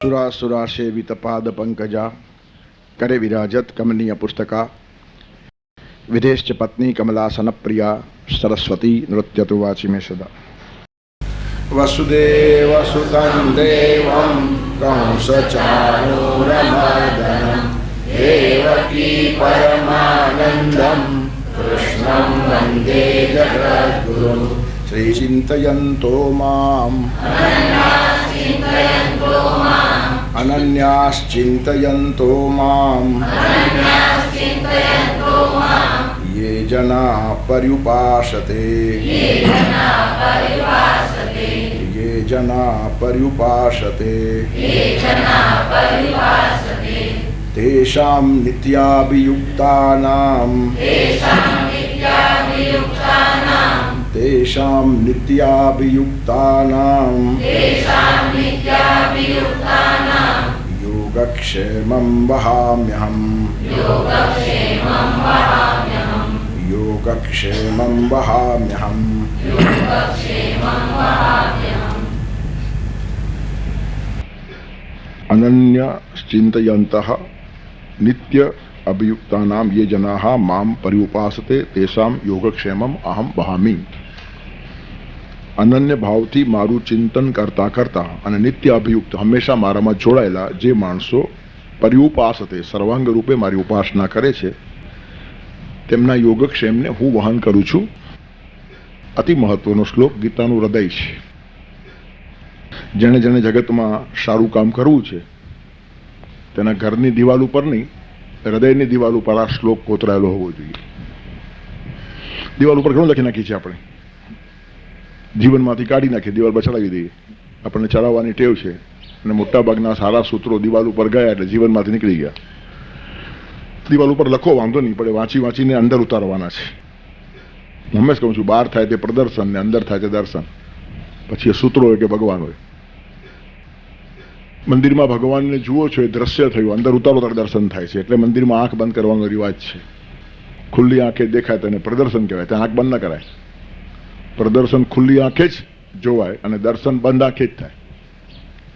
सुरासुरा सेवित पाद पंकजा करे विराजत कमनीय पुस्तका विदेश्च पत्नी कमलासन प्रिया सरस्वती नृत्यतु वाचि मे सदा। वसुदेवसुतं देवं कंसचाणूरमर्दनं देवकी परमानन्दं कृष्णं वन्दे जगद्गुरुं श्रीचिन्तयन्तो माम् अनन्याश्चिन्तयन्तो माम् ये जना पर्युपासते तेषां नित्याभियुक्तानां योगक्षेमं वहाम्यहम्। अनन्य चिंतयन्तः नित्य अभियुक्तानां ये जनाः मां पर्युपासते तेषां योगक्षेमम अहम वहामि। अनन्य भावथी मारू चिंतन करता करता અને નિત્ય અભિયુક્ત હંમેશા મારામાં જોડાયેલા જે માણસો पर्युपासते સર્વાંગ રૂપે મારી ઉપાસના કરે છે તેમના યોગક્ષેમને હું વહન કરું છું। અતિ મહત્વનો શ્લોક ગીતાનું હૃદય છે। જેણે જેણે જગતમાં સારું કામ કરવું છે તેના ઘરની દિવાલ ઉપર નહીં, હૃદયની દિવાલ ઉપર આ શ્લોક કોતરાયેલો હોવો જોઈએ। દિવાલ ઉપર ઘણું લખી નાખી છે આપણે, જીવનમાંથી કાઢી નાખીએ, દિવાલ પર ચડાવી દઈએ। આપણને ચડાવવાની ટેવ છે અને મોટાભાગના સારા સૂત્રો દિવાલ ઉપર ગયા એટલે જીવનમાંથી નીકળી ગયા। દિવાલ ઉપર લખો વાંધો નહીં પડે, વાંચી વાંચીને અંદર ઉતારવાના છે। હું હંમેશા કહું છું, બહાર થાય તે પ્રદર્શન ને અંદર થાય તે દર્શન। પછી એ સૂત્રો હોય કે ભગવાન હોય, મંદિરમાં ભગવાનને જુઓ છો એ દ્રશ્ય થયું, અંદર ઉતારો ત્યારે દર્શન થાય છે। એટલે મંદિરમાં આંખ બંધ કરવાનો રિવાજ છે। ખુલ્લી આંખે દેખાય તેને પ્રદર્શન કહેવાય, ત્યાં આંખ બંધ ન કરાય। પ્રદર્શન ખુલ્લી આંખે જ જોવાય અને દર્શન બંધ આંખે જ થાય।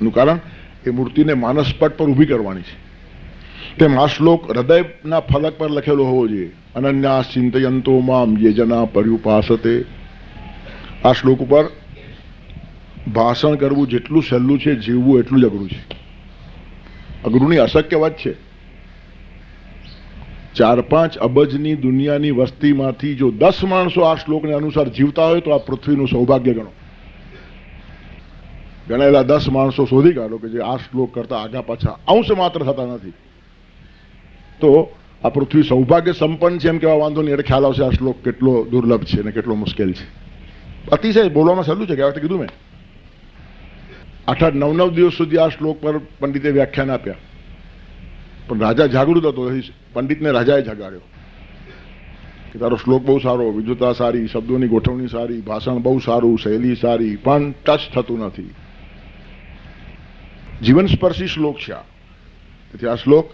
એનું કારણ એ મૂર્તિને માનસપટ પર ઊભી કરવાની છે। તેમ આ શ્લોક હૃદયના ફલક પર લખેલો હોવો જોઈએ। અનન્યાસ ચિંતયંતો મામ યે જના પર્યુપાસતે। આ શ્લોક ઉપર ભાષણ કરવું જેટલું સહેલું છે, જીવવું એટલું જ અઘરું છે। અઘરું નહીં, અશક્ય વાત છે। 4-5 અબજની દુનિયાની વસ્તીમાંથી જો 10 માણસો આ શ્લોકને અનુસાર જીવતા હોય તો આ પૃથ્વીનું સૌભાગ્ય ગણો। ગણેલા 10 માણસો શોધી કાઢો કે જે આ શ્લોક કરતા આગા પાછા અંશ માત્ર થતા નથી, તો આ પૃથ્વી સૌભાગ્ય સંપન્ન છે એમ કહેવા વાંધો નહીં। એટલે ખ્યાલ આવશે આ શ્લોક કેટલો દુર્લભ છે અને કેટલો મુશ્કેલ છે। અતિશય બોલવામાં સહેલું છે, કહેવાય કીધું મેં 8-8, 9-9 દિવસ સુધી આ શ્લોક પર પંડિતે વ્યાખ્યાન આપ્યા, પણ રાજા જાગૃત હતો, પંડિતને રાજાએ જગાડ્યો કે તારો શ્લોક બહુ સારો, વિદ્વતા સારી, શબ્દોની ગોઠવણી સારી, ભાષણ બહુ સારું, શૈલી સારી, પણ ટચ થતું નથી। જીવન સ્પર્શી શ્લોક છે આ। તેથી આ શ્લોક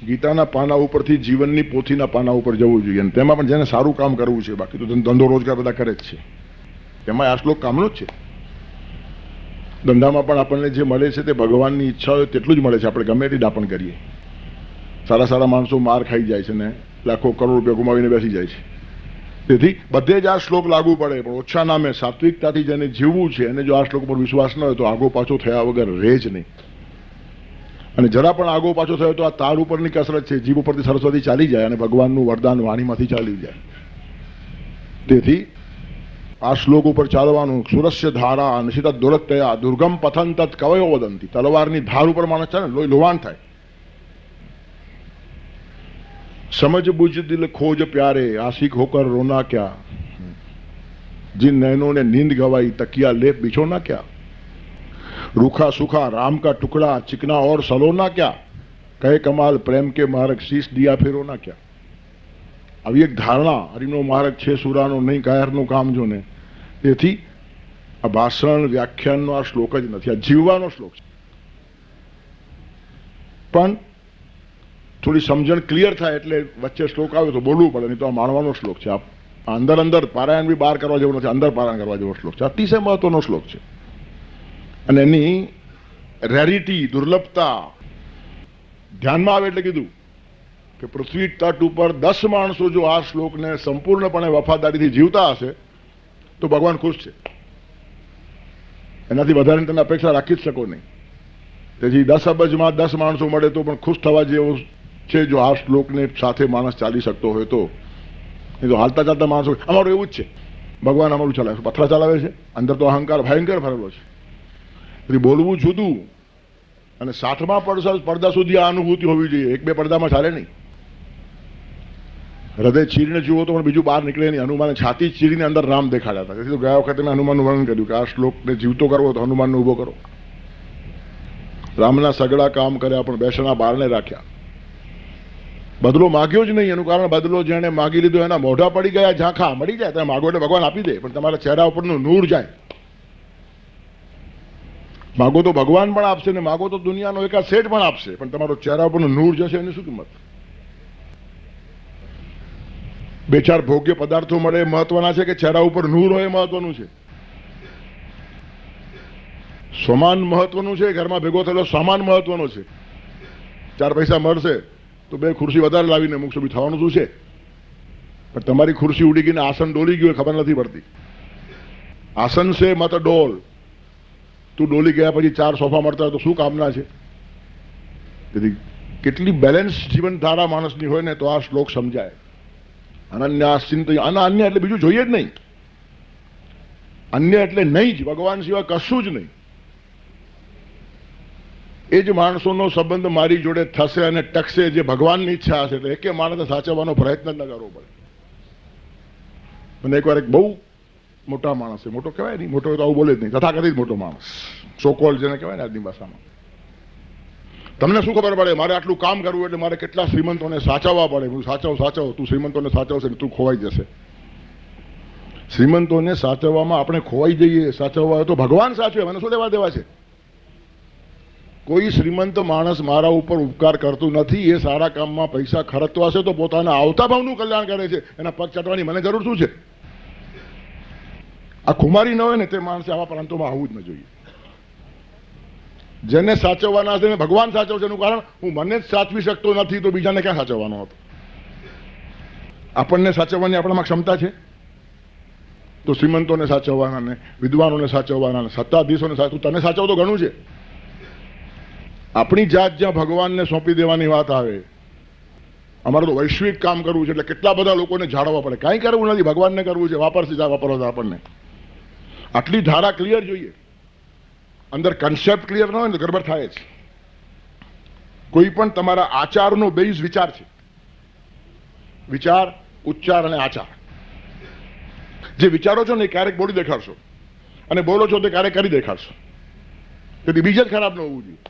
ગીતાના પાના ઉપરથી જીવનની પોથીના પાના ઉપર જવું જોઈએ। અને તેમાં પણ જેને સારું કામ કરવું છે, બાકી તો ધંધો રોજગાર બધા કરે જ છે, તેમાં આ શ્લોક કામનો જ છે। ધંધામાં પણ આપણને જે મળે છે તે ભગવાનની ઈચ્છા હોય તેટલું જ મળે છે। આપણે ગમે તે દાપણ કરીએ, સારા સારા માણસો માર ખાઈ જાય છે ને લાખો કરોડ રૂપિયા ગુમાવીને બેસી જાય છે। તેથી બધે જ આ શ્લોક લાગુ પડે, પણ ઓછા નામે સાત્વિકતાથી જેને જીવવું છે એને જો આ શ્લોક પર વિશ્વાસ ન હોય તો આગો પાછો થયા વગર રહે જ નહીં। અને જરા પણ આગો પાછો થયો તો આ તાર ઉપરની કસરત છે, જીભ ઉપરથી સરસ્વતી ચાલી જાય અને ભગવાનનું વરદાન વાણીમાંથી ચાલી જાય। તેથી આ શ્લોક ઉપર ચાલવાનું। સુરસ્ય ધારા નિશિત દુરત્તયા દુર્ગમ પથન તત્ કવયો વદંતી। તલવારની ધાર ઉપર માણસ ચાલે ને લોહી લોવાણ થાય। समझ बुझ दिल खोज प्यारे आशिक होकर रोना क्या। जिन नैनों ने नींद गवाई तकिया लेप बिछोना क्या। रूखा सूखा राम का टुकड़ा चिकना और सलोना क्या। कहे कमाल प्रेम के मार्ग शीश दिया फिरोना क्या। આવી એક ધારણા હરિનો માર્ગ છે સુરાનો નહીં કાયરનું કામ જો ને। તેથી આ ભાષણ વ્યાખ્યાનનો આ શ્લોક જ નથી, આ જીવવાનો શ્લોક છે। પણ થોડી સમજણ ક્લિયર થાય એટલે વચ્ચે શ્લોક આવે તો બોલવું પડે, નહીં તો આ માણવાનો શ્લોક છે। આ અંદર અંદર પારાયણ બી બહાર કરવા જેવો નથી, અંદર પારાયણ કરવા જેવો શ્લોક છે। અતિશય મહત્વનો શ્લોક છે અને એની રેરિટી, દુર્લભતા ધ્યાનમાં આવે એટલે કીધું કે પૃથ્વી તટ ઉપર 10 માણસો જો આ શ્લોકને સંપૂર્ણપણે વફાદારીથી જીવતા હશે તો ભગવાન ખુશ છે. એનાથી વધારે તમે અપેક્ષા રાખી જ શકો નહીં. તેથી 10 અબજમાં 10 માણસો મળે તો પણ ખુશ થવા જેવો છે જો આ શ્લોકને સાથે માણસ ચાલી શકતો હોય તો. એ તો હાલતા ચાલતા માણસો, અમારું એવું જ છે, ભગવાન અમારું ચલાવે, પથરા ચલાવે છે, અંદર તો અહંકાર ભયંકર ભરેલો છે. એટલે બોલવું જુદું અને 60મા પડદા સુધી આ અનુભૂતિ હોવી જોઈએ. 1-2 પડદામાં ચાલે નહીં. હૃદય ચીરીને જુઓ તો પણ બીજું બહાર નીકળે નહીં. હનુમાને છાતી ચીરીને અંદર રામ દેખાડ્યા હતા. તેથી તો ગયા વખતે મેં હનુમાનનું વર્ણન કર્યું કે આ શ્લોકને જીવતો કરવો તો હનુમાનને ઉભો કરો. રામના સગડા કામ કર્યા પણ બેસણા બારને રાખ્યા. બદલો માગ્યો જ નહીં. એનું કારણ બદલો જેણે માગી લીધો એના મોઢા પડી ગયા ઝાંખા. મળી જાય તમે માગો એટલે ભગવાન આપી દે, પણ તમારા ચહેરા ઉપરનું નૂર જાય. માગો તો ભગવાન પણ આપશે ને માગો તો દુનિયાનો એકાદ શેઠ પણ આપશે, પણ તમારો ચહેરા ઉપરનું નૂર જશે એની શું કિંમત? 2-4 ભોગ્ય પદાર્થો મળે મહત્વના છે કે ચહેરા ઉપર નૂર હોય મહત્વનું છે? સમાન મહત્વનું છે, ઘરમાં ભેગો થયેલો સામાન મહત્વનો છે. 4 પૈસા મળશે તો 2 ખુરશી વધારે લાવીને મૂકશો, બી થવાનું શું છે? પણ તમારી ખુરશી ઉડી ગઈને આસન ડોલી ગયું ખબર નથી પડતી. આસન છે મત ડોલ. તું ડોલી ગયા પછી 4 સોફા મળતા હોય તો શું કામના છે? તેથી કેટલી બેલેન્સ જીવનધારા માણસની હોય ને તો આ શ્લોક સમજાય. અનન્ય અન્ય એટલે બીજું જોઈએ જ નહીં. અન્ય એટલે નહીં જ, ભગવાન સિવાય કશું જ નહીં. એ જ માણસોનો સંબંધ મારી જોડે થશે અને ટકશે જે ભગવાનની ઈચ્છા હશે. એટલે એકે માણસે સાચવવાનો પ્રયત્ન જ ન કરવો પડે. મને એકવાર એક બહુ મોટા માણસ છે, મોટો કહેવાય નહીં, મોટો તો આવું બોલે જ નહીં, તથાકથિત મોટો માણસ, સોકોલ જેને કહેવાય ને આજની ભાષામાં. તમને શું ખબર પડે મારે આટલું કામ કરવું એટલે મારે કેટલા શ્રીમંતોને સાચવવા પડે? હું સાચવ, તું શ્રીમંતોને સાચવશે ને તું ખોવાઈ જશે. શ્રીમંતોને સાચવવામાં આપણે ખોવાઈ જઈએ. સાચવવા હોય તો ભગવાન સાચવે, મને શું લેવા દેવા છે? કોઈ શ્રીમંત માણસ મારા ઉપર ઉપકાર કરતું નથી. એ સારા કામમાં પૈસા ખર્ચવા છે તો પોતાના આવતા ભાવનું કલ્યાણ કરે છે. એના પગ ચાટવાની મને જરૂર શું છે? આ ખુમારી ન હોય ને તે માણસે આવા પ્રાંતોમાં આવવું જ ન જોઈએ. જેને સાચવવાના છે ભગવાન સાચવશે. એનું કારણ હું મને જ સાચવી શકતો નથી તો બીજાને ક્યાં સાચવવાનો હતો? આપણને સાચવવાની આપણામાં ક્ષમતા છે તો શ્રીમંતોને સાચવવાના ને વિદ્વાનોને સાચવવાના ને સત્તાધીશોને તને સાચવ તો ઘણું છે. આપણી જાત જ્યાં ભગવાનને સોંપી દેવાની વાત આવે, અમારે તો વૈશ્વિક કામ કરવું છે એટલે કેટલા બધા લોકોને જાળવવા પડે. કાંઈ કરવું નથી, ભગવાનને કરવું છે. વાપરશે વાપરવા આપણને આટલી ધારા ક્લિયર જોઈએ. અંદર કન્સેપ્ટ ક્લિયર ન હોય ને ગડબડ થાય જ. કોઈ પણ તમારા આચારનો બેઝ વિચાર છે. વિચાર, ઉચ્ચાર અને આચાર. જે વિચારો છો ને એ ક્યારેક બોલી દેખાડશો અને બોલો છો તે ક્યારેક કરી દેખાડશો. તેથી બીજ જ ખરાબ ન હોવું જોઈએ.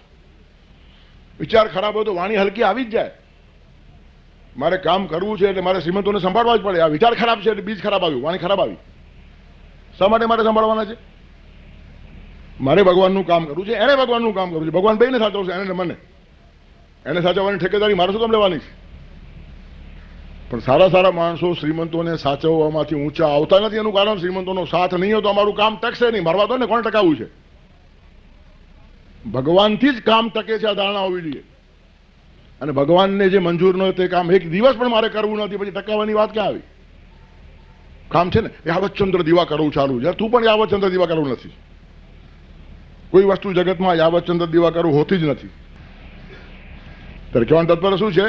વિચાર ખરાબ હોય તો વાણી હલકી આવી જ જાય. મારે કામ કરવું છે એટલે મારે શ્રીમંતોને સંભાળવા જ પડે. આ વિચાર ખરાબ છે એટલે બીજ ખરાબ આવ્યું, વાણી ખરાબ આવી. શા માટે મારે સંભાળવાના છે? મારે ભગવાનનું કામ કરવું છે, એને ભગવાનનું કામ કરવું છે. ભગવાન બેયને સાચવશે, એને મને. એને સાચવવાની ઠેકેદારી મારે શું કામ લેવાની છે? પણ સારા સારા માણસો શ્રીમંતોને સાચવવામાંથી ઊંચા આવતા નથી. એનું કારણ શ્રીમંતોનો સાથ નહીં હોય તો અમારું કામ ટકશે નહીં. મરવા દો ને, કોણ ટકાવવું છે? ભગવાનથી જ કામ ટકે છે આ ધારણા હોવી જોઈએ. અને ભગવાનને જે મંજૂર ન હોય તે કામ એક દિવસ પણ મારે કરવું નથી. પછી ટકાવવાની વાત ક્યાં આવી? કામ છે ને યાવતચંદ્ર દીવા કરવું ચાલુ છે. તું પણ યાવતચંદ્ર દીવા કરવું નથી. કોઈ વસ્તુ જગતમાં યાવતચંદ્ર દીવા કરવું હોતી જ નથી. ત્યારે કહેવાનું તત્પર શું છે?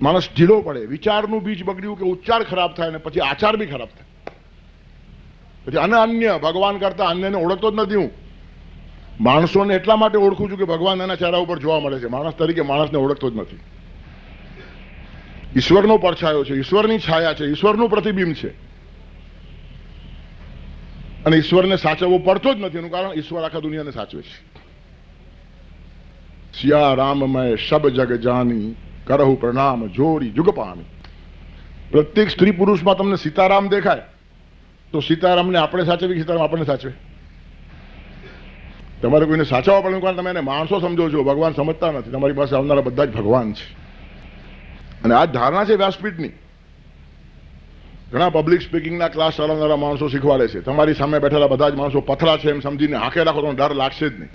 માણસ ઢીલો પડે. વિચારનું બીજ બગડ્યું કે ઉચ્ચાર ખરાબ થાય ને પછી આચાર બી ખરાબ થાય. પછી અન્ય ભગવાન કરતા અન્યને ઓળખતો જ નથી હું. માણસોને એટલા માટે ઓળખું છું કે ભગવાન એના ચહેરા ઉપર જોવા મળે છે. માણસ તરીકે માણસને ઓળખતો જ નથી. ઈશ્વરનો પડછાયો છે, ઈશ્વરની છાયા છે, ઈશ્વરનું પ્રતિબિંબ છે. અને ઈશ્વરને સાચવવો પડતો જ નથી. એનું કારણ ઈશ્વર આખા દુનિયાને સાચવે છે. સિયા રામમય સબ જગ જાની કરહુ પ્રણામ જોડી જુગપામી. પ્રત્યેક સ્ત્રી પુરુષમાં તમને સીતારામ દેખાય તો સીતારામને આપણે સાચવી, સીતારામ આપણને સાચવે. તમારે કોઈને સાચવવા પડે કારણ તમે એને માણસો સમજો છો, ભગવાન સમજતા નથી. તમારી પાસે આવનારા બધા જ ભગવાન છે. અને આ ધારણા છે વ્યાસપીઠની. ઘણા પબ્લિક સ્પીકિંગના ક્લાસ ચલાવનારા માણસો શીખવાડે છે તમારી સામે બેઠેલા બધા જ માણસો પથરા છે એમ સમજીને હાંકે રાખો તો ડર લાગશે જ નહીં.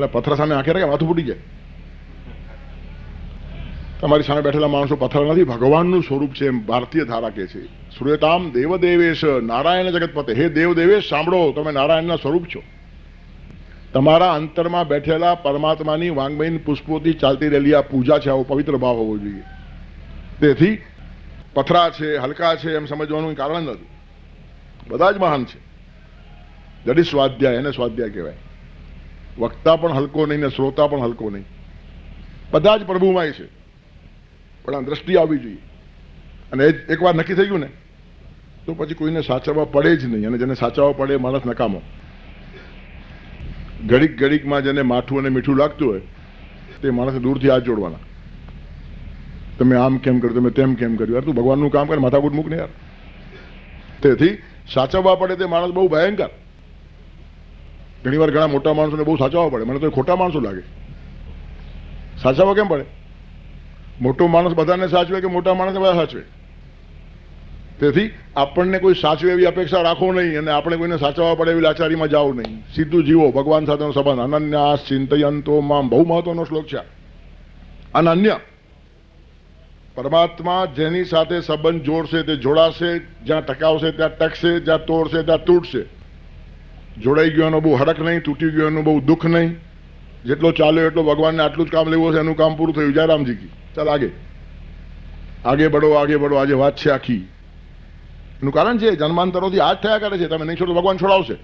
એટલે પથ્થર સામે આંખે રાખે માથું ફૂટી જાય. તમારી સામે બેઠેલા માણસો પથ્થર નથી, ભગવાનનું સ્વરૂપ છે એમ ભારતીય ધારા કે છે. શ્રૂયતામ દેવદેવેશ, નારાયણ જગતપતે. હે દેવદેવેશ સાંભળો, તમે નારાયણના સ્વરૂપ છો. તમારા અંતરમાં બેઠેલા પરમાત્માની વાંગમયી પુષ્પોથી ચાલતી રહેલી આ પૂજા છે, આવો પવિત્ર ભાવ હોવો જોઈએ. તેથી પથરા છે, હલકા છે એમ સમજવાનું કારણ નથી. બધા જ મહાન છે. જડી સ્વાધ્યાય, એને સ્વાધ્યાય કહેવાય. વક્તા પણ હલકો નહીં ને શ્રોતા પણ હલકો નહીં, બધા જ પ્રભુમય છે. પણ આ દ્રષ્ટિ આવવી જોઈએ. અને એકવાર નક્કી થઈ ગયું ને તો પછી કોઈને સાચવવા પડે જ નહીં. અને જેને સાચવવા પડે માણસ નકામો. ઘડીક ઘડીકમાં જેને માઠું અને મીઠું લાગતું હોય તે માણસે દૂરથી હાથ જોડવાના. તમે આમ કેમ કર્યું, તમે તેમ કેમ કર્યું? યાર તું ભગવાનનું કામ કર, માથાકૂટ મૂક ને યાર. તેથી સાચવવા પડે તે માણસ બહુ ભયંકર. ઘણી વાર ઘણા મોટા માણસોને બહુ સાચવવા પડે. મને તો ખોટા માણસો લાગે. સાચવવા કેમ પડે? મોટો માણસ બધાને સાચવે કે મોટા માણસને બધા સાચવે? તેથી આપણને કોઈ સાચવે એવી અપેક્ષા રાખો નહીં, અને આપણે કોઈને સાચવવા પડે એવી લાચારીમાં જાઓ નહીં. સીધું જીવો, ભગવાન સાથેનો સંબંધ. અનન્યાસ ચિંતયંતો મામ, બહુ મહત્વનો શ્લોક છે. અનન્ય પરમાત્મા જેની સાથે સંબંધ જોડશે તે જોડાશે, જ્યાં ટકાવશે ત્યાં ટકશે, જ્યાં તોડશે ત્યાં તૂટશે. જોડાઈ ગયો એનો બહુ હરખ નહીં, તૂટી ગયો એનું બહુ દુઃખ નહીં. જેટલો ચાલ્યો એટલો ભગવાનને આટલું જ કામ લેવું હશે, એનું કામ પૂરું થયું. જય રામજી કી. ચાલ આગે આગે બઢો, આગે બઢો. આજે વાત છે આખી. એનું કારણ છે જન્માંતરોથી આ જ થયા કરે છે. તમે નહીં છોડો ભગવાન છોડાવશે.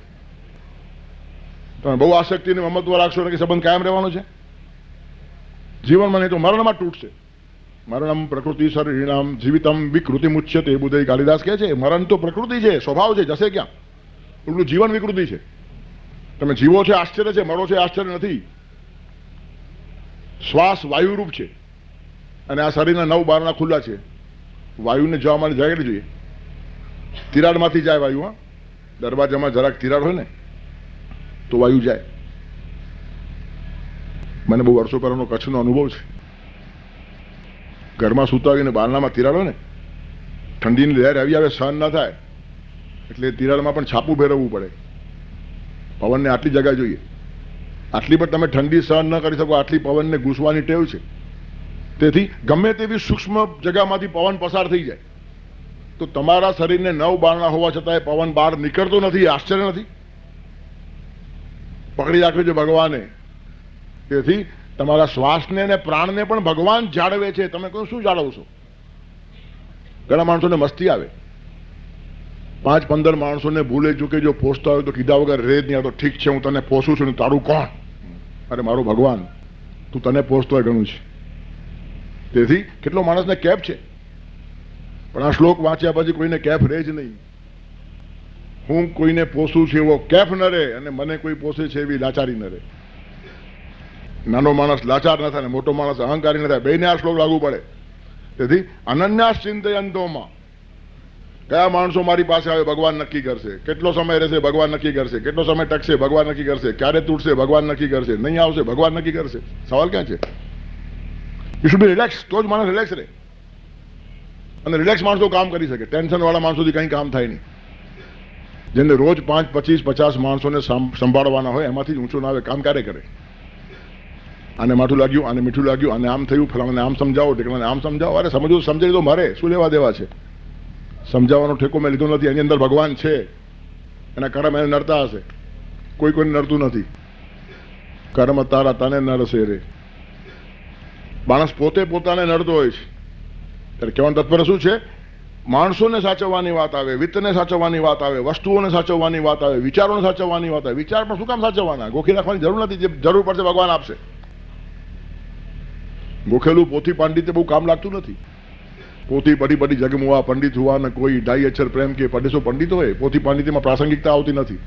તમે બહુ આસક્તિ અને મમત્વ રાખશો ને કે સંબંધ કાયમ રહેવાનો છે જીવનમાં, નહીં તો મરણમાં તૂટશે. મરણમ પ્રકૃતિ શરીરામ જીવિતમ વિકૃતિ મુચ્યતે. બુદ્ધ કાલિદાસ કહે છે મરણ તો પ્રકૃતિ છે, સ્વભાવ છે, જશે ક્યાં. એટલું જીવન વિકૃતિ છે. તમે જીવો છે આશ્ચર્ય છે, મરો છે આશ્ચર્ય નથી. શ્વાસ વાયુરૂપ છે અને આ શરીરના 9 બારણા ખુલ્લા છે. વાયુને જવા માટે જગ્યા જોઈએ. તિરાડમાંથી જાય વાયુ. હા, દરવાજામાં જરાક તિરાડ હોય ને તો વાયુ જાય. મને બહુ વર્ષો પહેલાનો કચ્છનો અનુભવ છે. ઘરમાં સૂતા આવીને બારણામાં તિરાડ હોય ને, ઠંડીની લહેર આવી આવે, સહન ના થાય એટલે તિરાડમાં પણ છાપું ફેરવવું પડે. પવનને આટલી જગ્યા જોઈએ, આટલી પણ તમે ઠંડી સહન ન કરી શકો, આટલી પવનને ઘૂસવાની ટેવ છે. તેથી ગમે તેવી સૂક્ષ્મ જગ્યામાંથી પવન પસાર થઈ જાય તો તમારા શરીરને 9 બારણા હોવા છતાં પવન બહાર નીકળતો નથી. આશ્ચર્ય નથી? પકડી રાખ્યો છે ભગવાને. તેથી તમારા શ્વાસને અને પ્રાણને પણ ભગવાન જાળવે છે. તમે કહો શું જાળવશો? ઘણા માણસોને મસ્તી આવે. 5-15 માણસોને ભૂલે ચૂકે જો પોસતા હોય તો કીધા વગર રે જ નહીં. તો ઠીક છે, હું તને પોસું છું. તારું કોણ? અરે મારો ભગવાન. તું તને પોસતો હોય ઘણું છે. તેથી કેટલો માણસને કેફ છે, પણ આ શ્લોક વાંચ્યા પછી કોઈને કેફ રહે જ નહીં. હું કોઈને પોસું છું એવો કેફ ન રહે, અને મને કોઈ પોસે છે એવી લાચારી ન રહે. નાનો માણસ લાચાર ન થાય, મોટો માણસ અહંકારી ન થાય. બેને આ શ્લોક લાગુ પડે. તેથી અનન્યાસ ચિંતયંતોમાં કયા માણસો મારી પાસે આવે ભગવાન નક્કી કરશે. કેટલો સમય રહેશે ભગવાન નક્કી કરશે. કેટલો સમય ટકશે ભગવાન નક્કી કરશે. ક્યારે તૂટશે ભગવાન નક્કી કરશે. નહીં આવશે ભગવાન નક્કી કરશે. સવાલ ક્યાં છે? You should be relax. તો જ માણસ રિલેક્સ રહે. અને રિલેક્સ માણસો કામ કરી શકે. ટેન્શન વાળા માણસોથી કંઈ કામ થાય નહીં. જેને રોજ 5, 25, 50 માણસોને સંભાળવાના હોય એમાંથી જ ઊંચો ના આવે. કામ ક્યારે કરે? આને માઠું લાગ્યું, આને મીઠું લાગ્યું, આને આમ થયું, ફલાણાને આમ સમજાવો, ઢેકણાને આમ સમજાવો. અરે સમજવું સમજાવી તો મારે શું લેવા દેવા છે? સમજાવવાનો ઠેકો મેં લીધો નથી. એની અંદર ભગવાન છે, એના કર્મ એને નડતા હશે. કોઈ કોઈને નડતું નથી. કર્મ તારા તને નડશે રે. માણસ પોતે પોતાને નડતો હોય છે. ત્યારે કહેવાનું તાત્પર્ય શું છે? માણસોને સાચવવાની વાત આવે, વિત્તને સાચવવાની વાત આવે, વસ્તુઓને સાચવવાની વાત આવે, વિચારોને સાચવવાની વાત આવે. વિચાર પણ શું કામ સાચવવાના? ગોખી રાખવાની જરૂર નથી. જે જરૂર પડશે ભગવાન આપશે. ગોખેલું પોથી પાંડિત્ય બહુ કામ લાગતું નથી. પોથી બડી બડી જગમુઆ પંડિત હુઆ ને કોઈ 2.5 અક્ષર પ્રેમ કે પઢીસો પંડિત હોય. પોથી પાંડિત્યમાં પ્રાસંગિકતા આવતી નથી.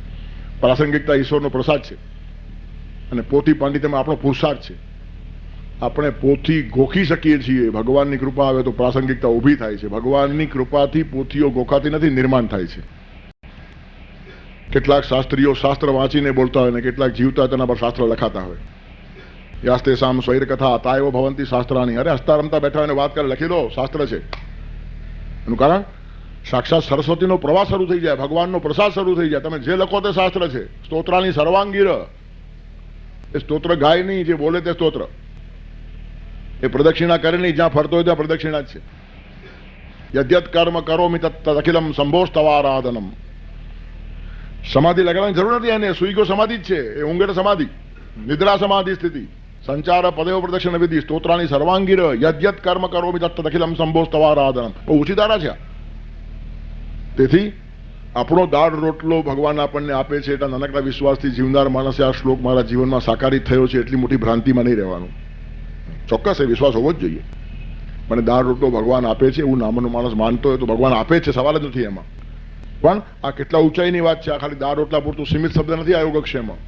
પ્રાસંગિકતા ઈશ્વરનો પ્રસાદ છે, અને પોથી પાંડિત્યમાં આપણો પુરુષાર્થ છે. આપણે પોથી ગોખી શકીએ છીએ. ભગવાનની કૃપા આવે તો પ્રાસંગિકતા ઊભી થાય છે. ભગવાનની કૃપાથી પોથીઓ ગોખાતી નથી, નિર્માણ થાય છે. કેટલાક શાસ્ત્રીઓ શાસ્ત્ર વાંચીને બોલતા હોય ને કેટલાક જીવતા તેના પર શાસ્ત્ર લખાતા હોય. યાસ્તે સામ સ્વૈર કથા તાયવ ભવંતી શાસ્ત્રાની. અરે હસતા રમતા બેઠા હોય વાત કરે, લખી દો, શાસ્ત્ર છે. એનું કારણ સાક્ષાત સરસ્વતીનો પ્રવાસ શરૂ થઈ જાય, ભગવાનનો પ્રસાદ શરૂ થઈ જાય. તમે જે લખો તે શાસ્ત્ર છે. સ્તોત્રાની સર્વાંગીર. એ સ્તોત્ર ગાય નહીં, જે બોલે તે સ્તોત્ર. એ પ્રદક્ષિણા કરે નહીં, જ્યાં ફરતો હોય ત્યાં પ્રદક્ષિણા જ છે. યદ્યત કર્મ કરોમિ તદખિલમ સંભોસ્તવારાધનમ. સમાધિ લગાડવાની જરૂર નથી એને, સુઈ ગયો સમાધિ જ છે. એ ઊંઘે સમાધિ, નિદ્રા સમાધિ સ્થિતિ. સંચાર પદેવ પ્રદક્ષિણ વિધિ સ્તોત્રાની સર્વાંગીર યદ્યત કર્મ કરોમિ તદખિલમ સંભોસ્તવારાધનમ. બહુ ઊંચી ધારા છે. તેથી આપણો દાળ રોટલો ભગવાન આપણને આપે છે એટલા નાનકડા વિશ્વાસથી જીવનાર માણસે આ શ્લોક મારા જીવનમાં સાકારિત થયો છે એટલી મોટી ભ્રાંતિમાં નહીં રહેવાનું. ચોક્કસ એ વિશ્વાસ હોવો જ જોઈએ. મને દાળ રોટલો ભગવાન આપે છે એવું નામનો માણસ માનતો હોય તો ભગવાન આપે છે, સવાલ જ નથી એમાં. પણ આ કેટલા ઊંચાઈની વાત છે. આ ખાલી દાળ રોટલા પૂરતું સીમિત શબ્દ નથી આ યોગક્ષેમમાં.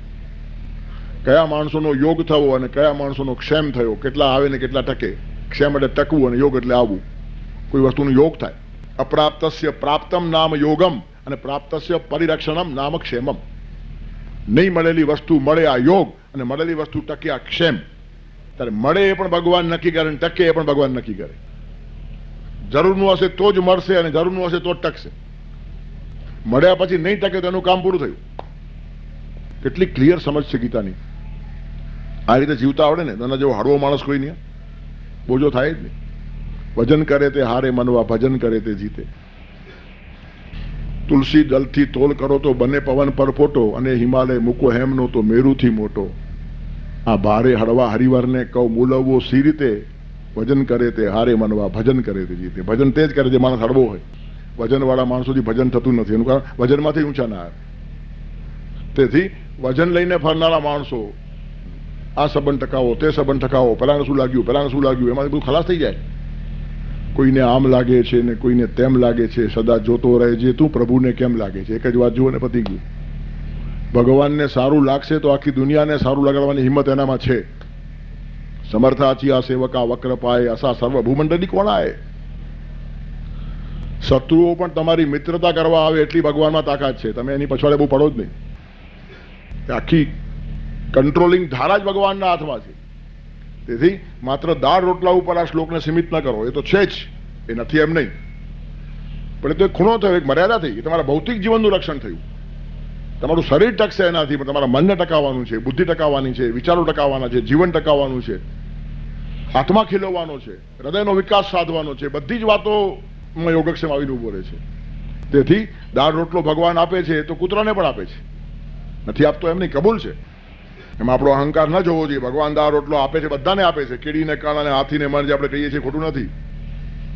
કયા માણસોનો યોગ થવો અને કયા માણસોનો ક્ષેમ થયો, કેટલા આવે ને કેટલા ટકે. ક્ષેમ એટલે ટકવું અને યોગ એટલે આવવું. કોઈ વસ્તુનો યોગ થાય. અપ્રાપ્તસ્ય પ્રાપ્તમ નામ યોગમ અને પ્રાપ્તસ્ય પરિરક્ષણમ નામ ક્ષેમમ. નહીં મળેલી વસ્તુ મળે આ યોગ અને મળેલી વસ્તુ ટકે આ ક્ષેમ. ત્યારે મળે એ પણ ભગવાન નક્કી કરે અને ટકે એ પણ ભગવાન નક્કી કરે. જરૂરનું હશે તો જ મળશે અને જરૂરનું હશે તો જ ટકશે. મળ્યા પછી નહીં ટકે તો એનું કામ પૂરું થયું. કેટલી ક્લિયર સમજ છે ગીતાની. આ રીતે જીવતા આવડે ને એના જેવો હળવો માણસ કોઈ નહીં. બોજો થાય જ નહીં. ભજન કરે તે હારે મનવા, ભજન કરે તે જીતે. તુલસી દલથી તોલ કરો તો બને પવન પર ફોટો, અને હિમાલય મૂકો હેમનો તો મેરુથી મોટો. આ ભારે હળવા હરિવરને કહું મૂલવવો સી રીતે, ભજન કરે તે હારે મનવા, ભજન કરે તે જીતે. ભજન તે જ કરે જે માણસ હળવો હોય. વજન વાળા માણસોથી ભજન થતું નથી. એનું કારણ વજનમાંથી ઊંચા ના આવે. તેથી વજન લઈને ફરનારા માણસો આ સંબંધ ટકાવો, તે સંબંધ ટકાવો, પેલાને શું લાગ્યું, પેલાને શું લાગ્યું, એમાંથી બધું ખલાસ થઈ જાય. કોઈને આમ લાગે છે ને કોઈને તેમ લાગે છે. સદા જોતો રહે જે તું પ્રભુને કેમ લાગે છે. એક જ વાત જુઓ ને પતી ગયું. ભગવાનને સારું લાગશે તો આખી દુનિયાને સારું લગાડવાની હિંમત એનામાં છે. સમર્થાચિયા સેવકા વક્ર પાય અસા સર્વ ભૂમંડળી કોણાય. શત્રુઓ પણ તમારી મિત્રતા કરવા આવે એટલી ભગવાનમાં તાકાત છે. તમે એની પછવાડે બહુ પડો જ નહીં. આખી કંટ્રોલિંગ ધારા જ ભગવાનના હાથમાં છે. તેથી માત્ર દાળ રોટલા ઉપર આ શ્લોકને સીમિત ન કરો. એ તો છે જ, એ નથી એમ નહીં, પણ એ તો એક ખૂણો થયો, એક મર્યાદા થઈ. એ તમારા ભૌતિક જીવનનું રક્ષણ થયું. તમારું શરીર ટકશે એનાથી, પણ તમારા મનને ટકાવવાનું છે, બુદ્ધિ ટકાવવાની છે, વિચારો ટકાવવાના છે, જીવન ટકાવવાનું છે, આત્મા ખીલવવાનો છે, હૃદયનો વિકાસ સાધવાનો છે. બધી જ વાતોમાં યોગક્ષેમ આવીને ઉભો રહે છે. તેથી દાળ રોટલો ભગવાન આપે છે તો કૂતરાને પણ આપે છે. નથી આપતો એમ નહીં, કબૂલ છે. એમાં આપણો અહંકાર ન જોવો જોઈએ. ભગવાન દાળ રોટલો આપે છે, બધાને આપે છે. કીડીને કણ અને હાથીને મણ જે આપણે કહીએ છીએ ખોટું નથી,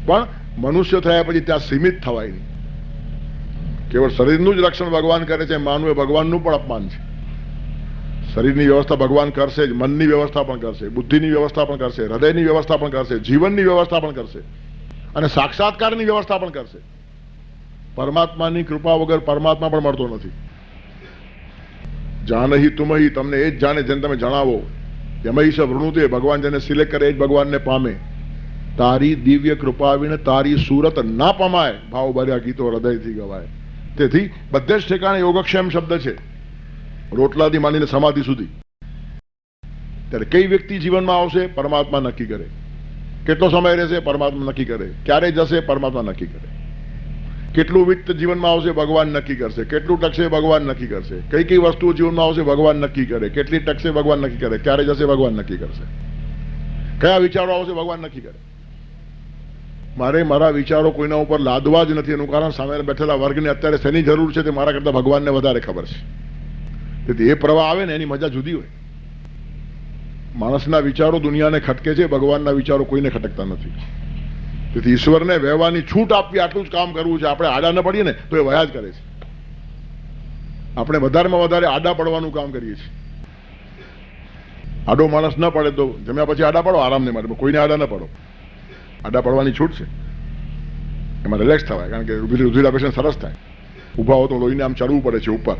પણ મનુષ્ય થયા પછી ત્યાં સીમિત થવાય નહીં. કેવળ શરીરનું જ રક્ષણ ભગવાન કરે છે માનવું એ ભગવાનનું પણ અપમાન છે. શરીરની વ્યવસ્થા ભગવાન કરશે જ, મનની વ્યવસ્થા પણ કરશે, બુદ્ધિની વ્યવસ્થા પણ કરશે, હૃદયની વ્યવસ્થા પણ કરશે, જીવનની વ્યવસ્થા પણ કરશે અને સાક્ષાત્કારની વ્યવસ્થા પણ કરશે. પરમાત્માની કૃપા વગર પરમાત્મા પણ મળતો નથી. જાનહી તુમહી, તમને એ જ જાણે જેને તમે જણાવો. યમૈષ વૃણુતે, ભગવાન જેને સિલેક્ટ કરે એ જ ભગવાનને પામે. તારી દિવ્ય કૃપા વિને તારી સુરત ના પમાય, ભાવ ભર્યા ગીતો હૃદયથી ગવાય. તેથી બધે જ ઠેકાણે યોગક્ષેમ શબ્દ છે, રોટલાથી માંડીને સમાધિ સુધી. ત્યારે કઈ વ્યક્તિ જીવનમાં આવશે પરમાત્મા નક્કી કરે. કેટલો સમય રહેશે પરમાત્મા નક્કી કરે. ક્યારે જશે પરમાત્મા નક્કી કરે. કેટલું વિત્ત જીવનમાં આવશે ભગવાન નક્કી કરશે. કેટલું ટકશે ભગવાન નક્કી કરશે. કઈ કઈ વસ્તુઓ જીવનમાં આવશે ભગવાન નક્કી કરે. કેટલી ટકશે ભગવાન નક્કી કરે. ક્યારે જશે ભગવાન નક્કી કરશે. કયા વિચારો આવશે ભગવાન નક્કી કરે. મારે મારા વિચારો કોઈના ઉપર લાદવા જ નથી. એનું કારણ સામે બેઠેલા વર્ગને અત્યારે શેની જરૂર છે તે મારા કરતા ભગવાનને વધારે ખબર છે. તેથી એ પ્રવાહ આવે ને એની મજા જુદી હોય. માણસના વિચારો દુનિયાને ખટકે છે, ભગવાનના વિચારો કોઈને ખટકતા નથી. તેથી ઈશ્વરને વહેવાની છૂટ આપવી, આટલું જ કામ કરવું છે. આપણે આડા ન પડીએ ને તો એ વયા જ કરે છે. આપણે વધારેમાં વધારે આડા પડવાનું કામ કરીએ છીએ. આડો માણસ ન પડે તો જમ્યા પછી આડા પડો, આરામને માટે. કોઈને આડા ન પડો. આડા પડવાની છૂટ છે. એમાં રિલેક્સ થવાય, કારણ કે રુધિરાભિષેક સરસ થાય. ઊભા હો તો લોહીને આમ ચડવું પડે છે ઉપર,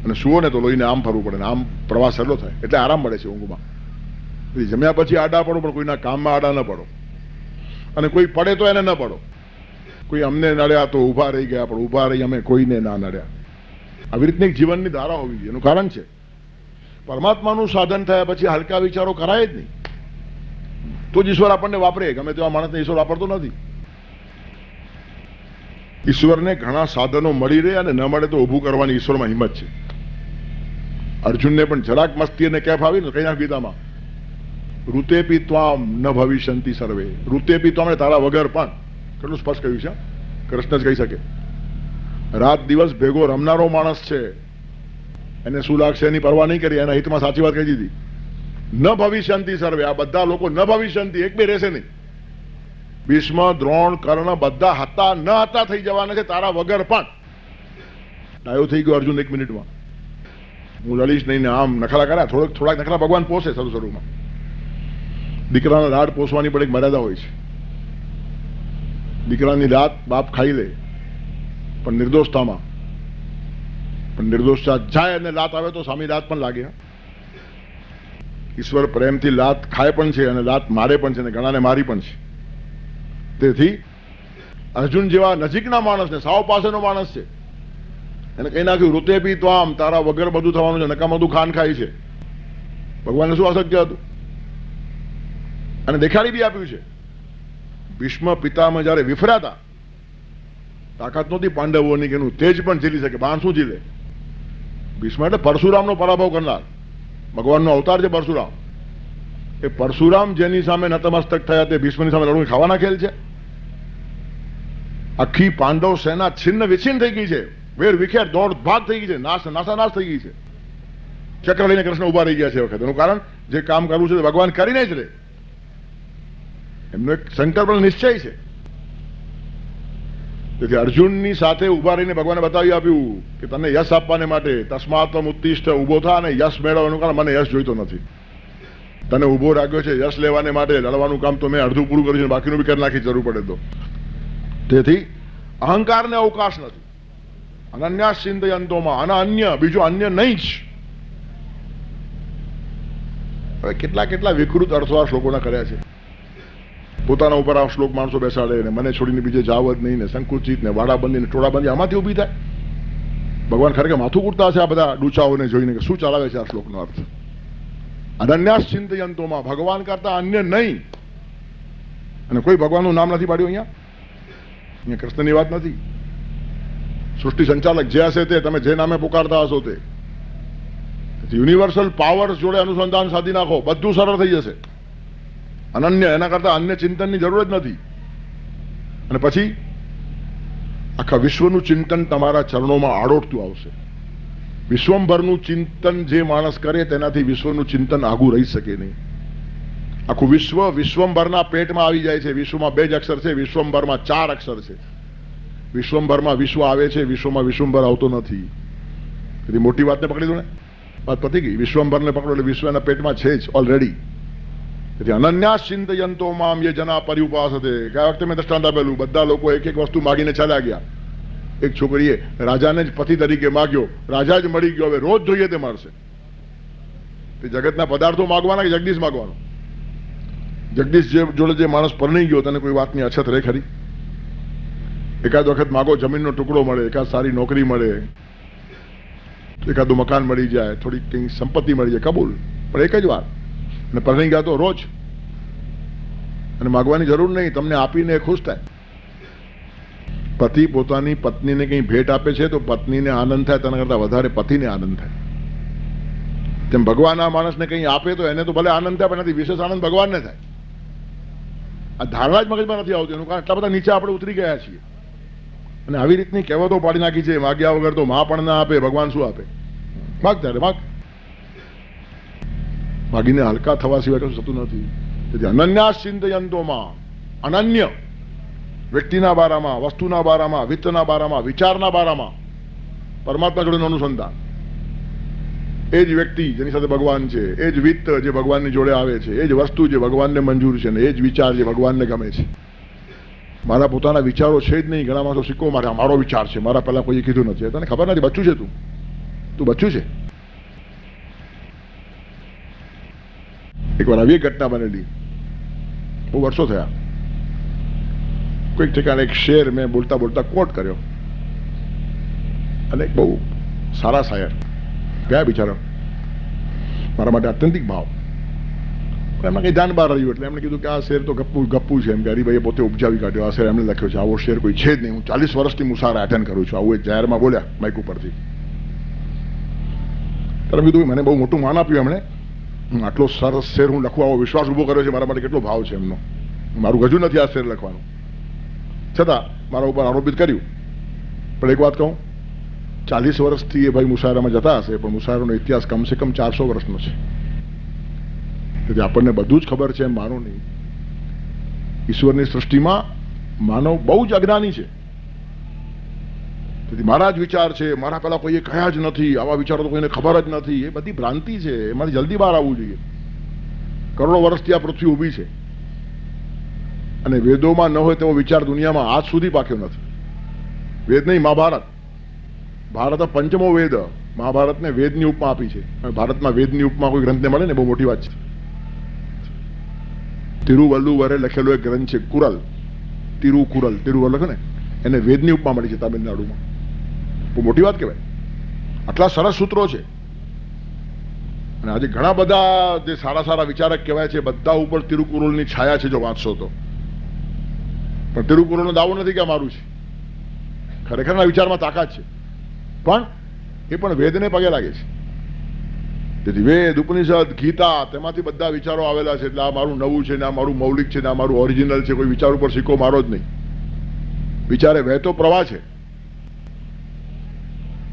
અને સુવો ને તો લોહીને આમ ફરવું પડે ને આમ પ્રવાસ સહેલો થાય. એટલે આરામ મળે છે ઊંઘમાં. જમ્યા પછી આડા પડો, પણ કોઈના કામમાં આડા ન પડો. અને કોઈ પડે તો એને ન પડો. કોઈ અમને નડ્યા તો ઊભા રહી ગયા, પણ ઊભા રહી અમે કોઈને ના નડ્યા. આવી રીતની એક જીવનની ધારા હોવી જોઈએ. એનું કારણ છે પરમાત્માનું સાધન થયા પછી હલકા વિચારો કરાય જ નહીં. તો જ ઈશ્વર આપણને વાપરે. ગમે તેવા માણસને ઈશ્વર વાપરતો નથી. ઈશ્વરને ઘણા સાધનો મળી રહે અને ન મળે તો ઊભું કરવાની ઈશ્વરમાં હિંમત છે. અર્જુનને પણ જરાક મસ્તી અને કેફ આવી ને કઈ નાખ ગીતામાં, ઋતેપી ત્વામ ન ભવિષ્યંતિ સર્વે. ઋતેપી ત્વામ તારા વગર પણ, કેટલું સ્પષ્ટ કહ્યું છે. કૃષ્ણ જ કહી શકે. રાત દિવસ ભેગો રમનારો માણસ છે, એને શું લાગશે એની પરવા નહીં કરી, એના હિતમાં સાચી વાત કહી દીધી. ન ભવિષ્યંતિ સર્વે, આ બધા લોકો ન ભવિષ્યંતિ, એક બે રહેશે નહીં. ભીષ્મ, દ્રોણ, કર્ણ બધા હતા ન હતા થઈ જવાના છે તારા વગર પણ. ડાયો થઈ ગયો અર્જુન 1 મિનિટમાં. હું લડીશ નહીં ને આમ નખરા કર્યા. થોડાક નખરા ભગવાન પોષે શરૂમાં. દીકરાના લાડ પોષવાની પણ એક મર્યાદા હોય છે. દીકરાની લાત બાપ ખાઈ લે પણ નિર્દોષતામાં, પણ નિર્દોષતા જાય અને લાત આવે તો સામી લાત પણ લાગે. ઈશ્વર પ્રેમથી લાત ખાય પણ છે અને લાત મારે પણ છે અને ઘણાને મારી પણ છે. તેથી અર્જુન જેવા નજીકના માણસને, સાવ પાસેનો માણસ છે, એને કઈ નાખ્યું ઋતેપી ત્વામ, તારા વગર બધું થવાનું છે, નકામ બધું ખાન ખાય છે. ભગવાનને શું અશક્ય હતું? અને દેખાડી બી આપ્યું છે. ભીષ્મ પિતામાં જયારે વિફર્યા, તાકાત નહોતી પાંડવોની કે એનું તેજ પણ ઝીલી શકે, બાણ શું ઝીલે? ભીષ્મ એટલે પરશુરામનો પરાભવ કરનાર, ભગવાનનો અવતાર છે પરશુરામ. એ પરશુરામ જેની સામે નતમસ્તક થયા તે ભીષ્મની સામે લડવું ખાવાના ખેલ છે? આખી પાંડવ સેના છિન્ન વિછિન્ન થઈ ગઈ છે, વેર વિખેર દોડ ભાગ થઈ ગઈ છે, નાશાનાશ થઈ ગઈ છે. ચક્ર લઈને કૃષ્ણ ઉભા રહી ગયા છે વખત. એનું કારણ જે કામ કરવું છે ભગવાન કરીને જ રહે. એમનો એક સંકલ્પ નિશ્ચય છે. તેથી અર્જુનની સાથે ઉભા રહીને ભગવાને બતાવી આપ્યું કે તને યશ આપવાને માટે તસ્માત્મ ઉત્તિષ્ઠ, ઉભો થા અને યશ મેળવો. એનું કારણ મને યશ જોઈતો નથી. તને ઉભો રાખ્યો છે યશ લેવાને માટે. લડવાનું કામ તો મેં અડધું પૂરું કર્યું છે, બાકીનું બી કરી નાખી જરૂર પડે તો. તેથી અહંકારને અવકાશ નથી. અનન્યા ચિંતયંતોમાં, અને અન્ય, બીજું અન્ય નહીં જ. હવે કેટલા વિકૃત અર્થો આ શ્લોકોના કર્યા છે. પોતાના ઉપર આ શ્લોક માણસો બેસાડે ને મને છોડીને બીજે જાવ જ નહીં ને સંકુચિત ને વાડાબંધી ને ટોળાબંધી, આમાંથી ઉભી થાય. ભગવાન ખરેખર માથું કૂટતા હશે આ બધા ડૂચાઓને જોઈને કે શું ચલાવે છે આ શ્લોકનો અર્થ. અનન્યાસ ચિંતયંતોમાં, ભગવાન કરતા અન્ય નહીં. અને કોઈ ભગવાનનું નામ નથી પાડ્યું અહીંયા કૃષ્ણની વાત નથી. સૃષ્ટિ સંચાલક જે હશે તે, તમે જે નામે પુકારતા હશો તે. યુનિવર્સલ પાવર્સ જોડે અનુસંધાન સાધી નાખો, બધું સરળ થઈ જશે. અનન્ય, એના કરતા અન્ય ચિંતનની જરૂર જ નથી. અને પછી આખા વિશ્વનું ચિંતન તમારા ચરણોમાં આડોટતું આવશે. વિશ્વભરનું ચિંતન જે માણસ કરે તેનાથી વિશ્વનું ચિંતન આગું રહી શકે નહીં. આખું વિશ્વ વિશ્વભરના પેટમાં આવી જાય છે. વિશ્વમાં 2 જ અક્ષર છે, વિશ્વભરમાં 4 અક્ષર છે. વિશ્વભરમાં વિશ્વ આવે છે, વિશ્વમાં વિશ્વભર આવતો નથી. તેથી મોટી વાતને પકડી દો ને, વાત પતી ગઈ. વિશ્વભરને પકડો એટલે વિશ્વ એના પેટમાં છે જ ઓલરેડી. તેથી અનન્યાસ ચિંતયંતો મામ યે જના પર્યુપાસતે. ગયા વખતે મેં દ્રષ્ટાંત આપેલું, બધા લોકો એક વસ્તુ માગીને ચાલ્યા ગયા. એક છોકરીએ રાજાને જ પતિ તરીકે માગ્યો, રાજા જ મળી ગયો, હવે રોજ જોઈએ તે મળશે. તે જગતના પદાર્થો માગવાના કે જગદીશ માગવાનો? જગદીશ જોડે જે માણસ પરણી ગયો તેને કોઈ વાતની અછત રહે ખરી? એકાદ વખત માગો, જમીનનો ટુકડો મળે, એકાદ સારી નોકરી મળે, એકાદું મકાન મળી જાય, થોડી કંઈ સંપત્તિ મળી જાય, કબૂલ. પણ એક જ વાર. અને પરણી ગયા તો રોજ. અને માગવાની જરૂર નહીં, તમને આપીને ખુશ થાય. પતિ પોતાની પત્નીને કંઈ ભેટ આપે છે તો પત્નીને આનંદ થાય, તેના કરતા વધારે પતિને આનંદ થાય. તેમ ભગવાન આ માણસને કંઈ આપે તો એને તો ભલે આનંદ થાય, પણ એનાથી વિશેષ આનંદ ભગવાનને થાય. આ ધારણા જ મગજમાં નથી આવતી. એનું કારણ એટલા બધા નીચે આપણે ઉતરી ગયા છીએ. અને આવી રીતની કહેવતો પાડી નાખી છે, માગ્યા વગર તો માં પણ ના આપે, ભગવાન શું આપે? માગ ત્યારે માગ. માગીને હલકા થવા સિવાય કશું થતું નથી. તેથી અનન્યાસ ચિંતયંતોમાં, અનન્ય, વ્યક્તિના બારામાં, વસ્તુના બારામાં, વિત્તના બારામાં, વિચારના બારામાં પરમાત્મા જોડેનું અનુસંધાન. એ જ વ્યક્તિ જેની સાથે ભગવાન છે, એ જ વિત્ત જે ભગવાનની જોડે આવે છે, એ જ વસ્તુ જે ભગવાનને મંજૂર છે, ને એ જ વિચાર જે ભગવાનને ગમે છે. મારા પોતાના વિચારો છે જ નહીં. ઘણા માણસો શીખવો માટે મારો વિચાર છે, મારા પહેલા કોઈએ કીધું નથી. તને ખબર નથી બચ્ચું છે, તું બચ્ચું છે. એકવાર આવી એક ઘટના બનેલી, બહુ વર્ષો થયા. કોઈક ઠેકાણે એક શેર મેં બોલતા બોલતા કોટ કર્યો, અને બહુ સારા શાયર ગયા બિચારા, મારા માટે આત્યંતિક ભાવ. એમને કંઈ ધ્યાન બહાર રહ્યું એટલે એમણે કીધું કે આ શેર તો ગપ્પુ છે. એમ કે હરિભાઈએ પોતે ઉપજાવી કાઢ્યો. આ શેર એમને લખ્યો છે, આવો શેર કોઈ છે જ નહીં. હું 40 વર્ષથી મુસારા એટેન્ડ કરું છું. આવું એ જાહેરમાં બોલ્યા માઇક ઉપરથી. ત્યારે કીધું મને બહુ મોટું માન આપ્યું એમણે, આટલો સરસ શેર હું લખવા આવો વિશ્વાસ ઉભો કર્યો છે મારા માટે, કેટલો ભાવ છે એમનો. મારું ગજુ નથી આ શેર લખવાનું, છતાં મારા ઉપર આરોપિત કર્યું. પણ એક વાત કહું, 40 વર્ષથી એ ભાઈ મુશાયરામાં જતા હશે, પણ મુશાયરાનો ઇતિહાસ કમસે કમ 400 વર્ષનો છે. તેથી આપણને બધું જ ખબર છે એમ માનો નહીં. ઈશ્વરની સૃષ્ટિમાં માનવ બહુ જ અજ્ઞાની છે. તેથી મારા જ વિચાર છે, મારા પહેલા કોઈએ કહ્યા જ નથી, આવા વિચારો તો કોઈને ખબર જ નથી, એ બધી ભ્રાંતિ છે. એમાંથી જલ્દી બહાર આવવું જોઈએ. કરોડો વર્ષથી આ પૃથ્વી ઊભી છે અને વેદોમાં ન હોય તેવો વિચાર દુનિયામાં આજ સુધી પાક્યો નથી. વેદ નહીં, મહાભારત. ભારત પંચમો વેદ. મહાભારતને વેદની ઉપમા આપી છે. ભારતમાં વેદની ઉપમા કોઈ ગ્રંથને મળે ને બહુ મોટી વાત છે. તિરુવલ્લુવરે લખેલો એક ગ્રંથ છે કુરલ, તિરુવલ્લુવર લખે ને, એને વેદની ઉપમા મળી છે તામિલનાડુમાં. બહુ મોટી વાત કહેવાય. આટલા સરસ સૂત્રો છે. અને આજે ઘણા બધા જે સારા સારા વિચારક કહેવાય છે, બધા ઉપર તિરુકુરલની છાયા છે જો વાંચશો તો. પણ તિરુકુરલનો દાવો નથી કે અમારું છે. ખરેખરના વિચારમાં તાકાત છે, પણ એ પણ વેદને પગે લાગે છે. તેથી વેદ, ઉપનિષદ, ગીતા, તેમાંથી બધા વિચારો આવેલા છે. એટલે આ મારું નવું છે ને આ મારું મૌલિક છે ને આ મારું ઓરિજિનલ છે. કોઈ વિચાર ઉપર સિક્કો મારો જ નહીં. વિચારે વહેતો પ્રવાહ છે.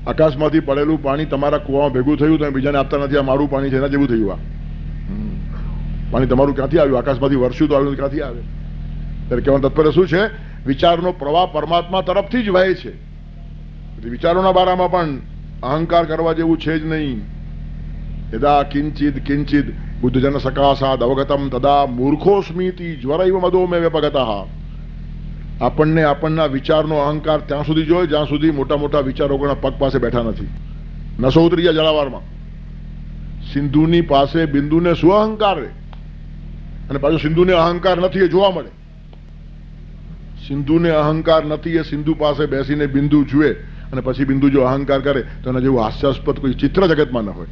આકાશમાંથી પડેલું પાણી તમારા કુવામાં ભેગું થયું, તમે બીજાને આપતા નથી. આ મારું પાણી છે, એના જેવું થયું. આ પાણી તમારું ક્યાંથી આવ્યું? આકાશમાંથી વરસ્યું તો આવ્યું, ક્યાંથી આવે? ત્યારે કહેવાનું તાત્પર્ય શું છે? વિચારનો પ્રવાહ પરમાત્મા તરફથી જ વહે છે. વિચારોના બારામાં પણ અહંકાર કરવા જેવું છે જ નહીં. યદા કિંચિદ કિંચિદ બુદ્ધજન સકાશાદ અવગતમ તદા મૂર્ખોસ્મિતિ જ્વરૈવ મદો મે વ્યપગતઃ. આપણને આપણના વિચારનો અહંકાર ત્યાં સુધી જોઈએ જ્યાં સુધી મોટા મોટા વિચારોના પગ પાસે બેઠા નથી. નસો ઉતરી ગયા જળાવારમાં. સિંધુની પાસે બિંદુને શું અહંકાર રે, અને પાછું સિંધુને અહંકાર નથી એ જોવા મળે. સિંધુને અહંકાર નથી એ સિંધુ પાસે બેસીને બિંદુ જુએ અને પછી બિંદુ જો અહંકાર કરે તો એના જેવું હાસ્યાસ્પદ કોઈ ચિત્ર જગતમાં ન હોય.